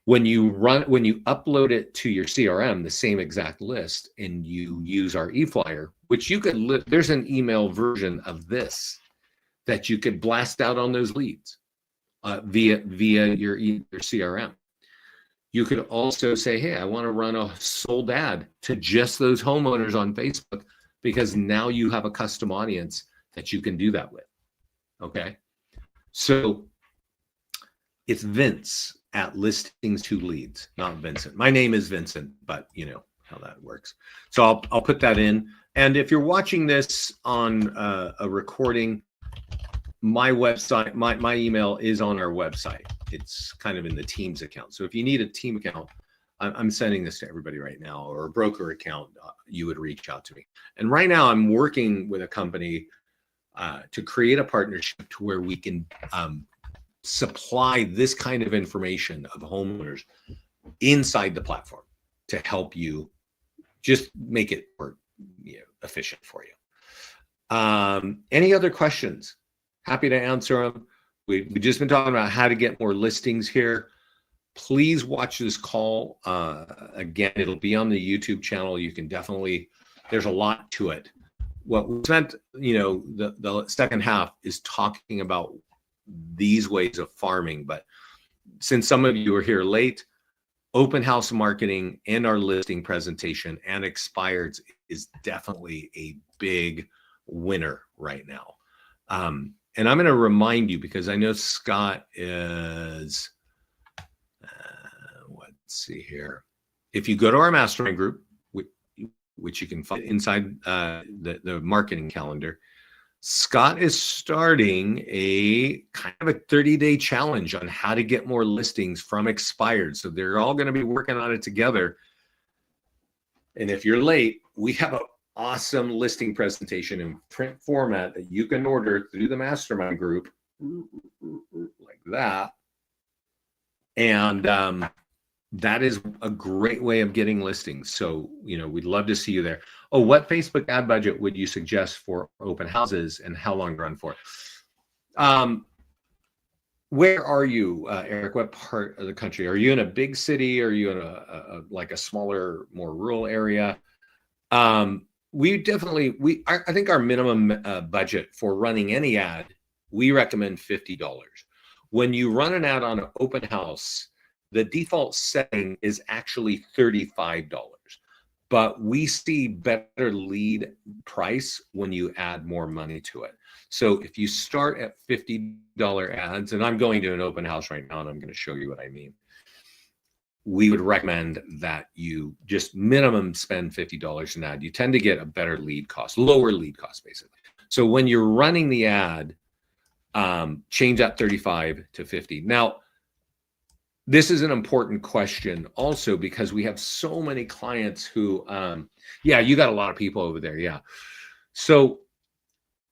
When you upload it to your CRM, the same exact list, and you use our e-flyer, which you could, there's an email version of this that you could blast out on those leads via your CRM. You could also say, hey, I want to run a sold ad to just those homeowners on Facebook, because now you have a custom audience that you can do that with. Okay. So it's Vince at Listings to Leads, not Vincent. My name is Vincent, but you know how that works. So I'll put that in. And if you're watching this on a recording, my website, my email is on our website. It's kind of in the Teams account. So if you need a team account, I'm sending this to everybody right now, or a broker account, you would reach out to me. And right now I'm working with a company to create a partnership to where we can supply this kind of information of homeowners inside the platform to help you just make it more efficient for you. Any other questions? Happy to answer them. We've just been talking about how to get more listings here. Please watch this call. Again, it'll be on the YouTube channel. You can definitely, there's a lot to it. What we spent, the second half is talking about these ways of farming. But since some of you are here late, open house marketing and our listing presentation and expireds is definitely a big winner right now. And I'm going to remind you, because I know Scott is, let's see here. If you go to our mastermind group, which you can find inside the marketing calendar, Scott is starting a kind of a 30-day challenge on how to get more listings from expired. So they're all going to be working on it together. And if you're late, we have an awesome listing presentation in print format that you can order through the mastermind group like that. And that is a great way of getting listings. So, we'd love to see you there. Oh, what Facebook ad budget would you suggest for open houses, and how long to run for? Where are you, Eric? What part of the country? Are you in a big city? Are you in a smaller, more rural area? I think our minimum budget for running any ad, we recommend $50. When you run an ad on an open house, the default setting is actually $35, but we see better lead price when you add more money to it. So if you start at $50 ads, and I'm going to an open house right now and I'm going to show you what I mean, we would recommend that you just minimum spend $50 an ad. You tend to get a better lead cost, lower lead cost, basically. So when you're running the ad, change that 35 to 50. Now, this is an important question also, because we have so many clients who, you got a lot of people over there. Yeah. So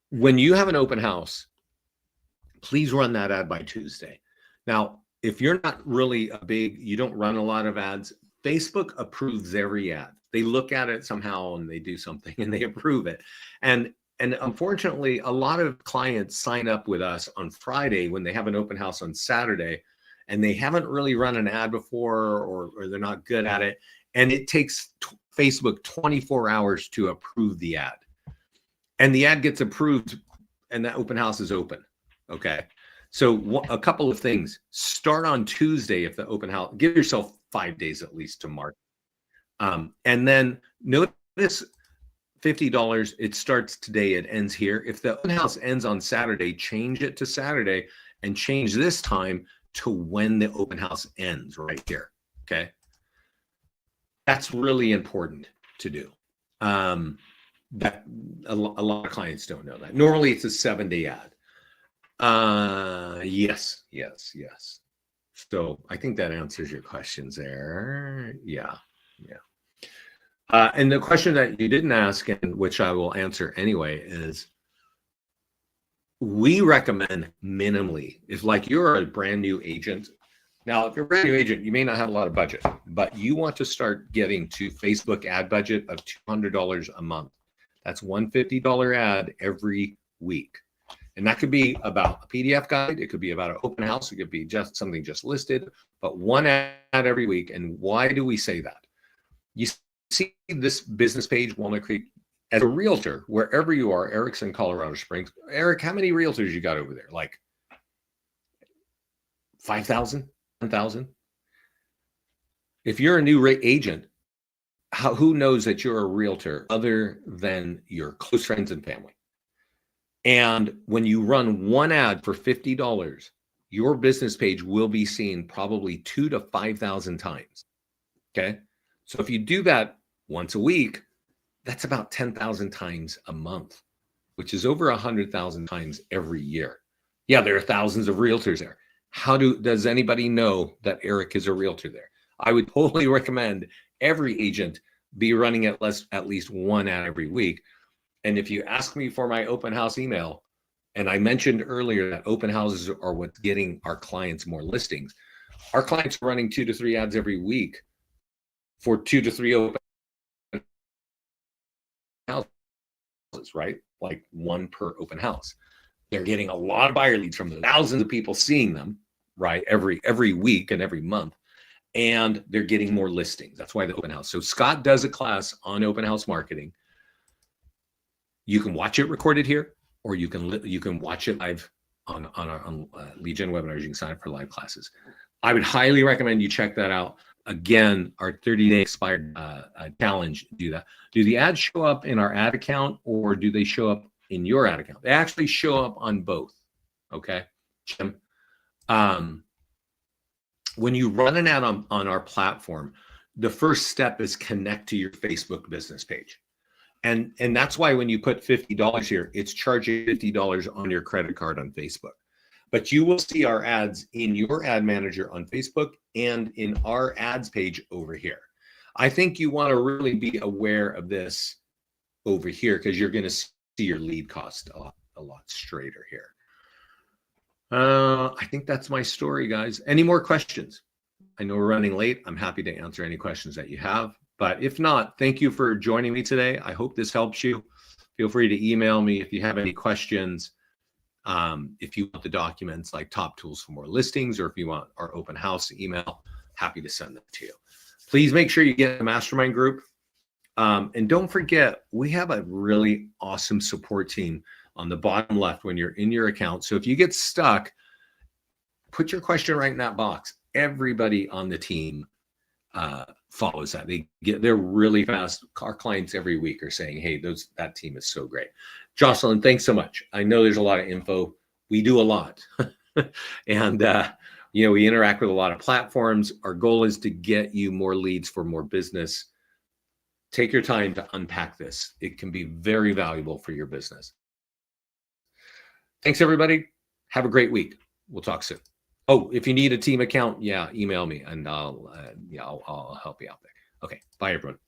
when you have an open house, please run that ad by Tuesday. Now, if you're not really you don't run a lot of ads, Facebook approves every ad. They look at it somehow and they do something and they approve it. And unfortunately, a lot of clients sign up with us on Friday when they have an open house on Saturday, and they haven't really run an ad before, or they're not good at it. And it takes Facebook 24 hours to approve the ad. And the ad gets approved and that open house is open. Okay. So a couple of things. Start on Tuesday if the open house, give yourself 5 days at least to mark. And then notice $50, it starts today, it ends here. If the open house ends on Saturday, change it to Saturday and change this time to when the open house ends right here. Okay. That's really important to do. That a lot of clients don't know that. Normally it's a 7-day ad. Yes. So I think that answers your questions there. Yeah. And the question that you didn't ask, and which I will answer anyway, is we recommend minimally, if like you're a brand new agent. Now, if you're a brand new agent, you may not have a lot of budget, but you want to start getting to Facebook ad budget of $200 a month. That's $150 ad every week. And that could be about a PDF guide. It could be about an open house. It could be just something just listed, but one ad every week. And why do we say that? You see this business page, Walnut Creek, as a realtor, wherever you are, Eric's in Colorado Springs. Eric, how many realtors you got over there? Like 5,000, 10,000? If you're a new agent, who knows that you're a realtor other than your close friends and family? And when you run one ad for $50, your business page will be seen probably 2,000 to 5,000 times. Okay. So if you do that once a week, that's about 10,000 times a month, which is over 100,000 times every year. Yeah, there are thousands of realtors there. Does anybody know that Eric is a realtor there? I would totally recommend every agent be running at least one ad every week. And if you ask me for my open house email, and I mentioned earlier that open houses are what's getting our clients more listings. Our clients are running 2 to 3 ads every week for 2 to 3 open houses, right? Like one per open house. They're getting a lot of buyer leads from thousands of people seeing them, right? Every week and every month. And they're getting more listings. That's why the open house. So Scott does a class on open house marketing. You can watch it recorded here, or you can watch it live on Lead Gen webinars. You can sign up for live classes. I would highly recommend you check that out. Again, our 30-day expired challenge. Do that. Do the ads show up in our ad account, or do they show up in your ad account? They actually show up on both. Okay, Jim. When you run an ad on our platform, the first step is connect to your Facebook business page. And that's why when you put $50 here, it's charging $50 on your credit card on Facebook. But you will see our ads in your ad manager on Facebook and in our ads page over here. I think you want to really be aware of this over here, because you're going to see your lead cost a lot straighter here. I think that's my story, guys. Any more questions? I know we're running late. I'm happy to answer any questions that you have. But if not, thank you for joining me today. I hope this helps you. Feel free to email me if you have any questions. If you want the documents like top tools for more listings, or if you want our open house email, happy to send them to you. Please make sure you get the mastermind group. And don't forget, we have a really awesome support team on the bottom left when you're in your account. So if you get stuck, put your question right in that box. Everybody on the team follows that. They're really fast. Our clients every week are saying, hey, that team is so great. Jocelyn, thanks so much. I know there's a lot of info. We do a lot. And we interact with a lot of platforms. Our goal is to get you more leads for more business. Take your time to unpack this. It can be very valuable for your business. Thanks, everybody. Have a great week. We'll talk soon. Oh, if you need a team account, email me and I'll help you out there. Okay, bye, everyone.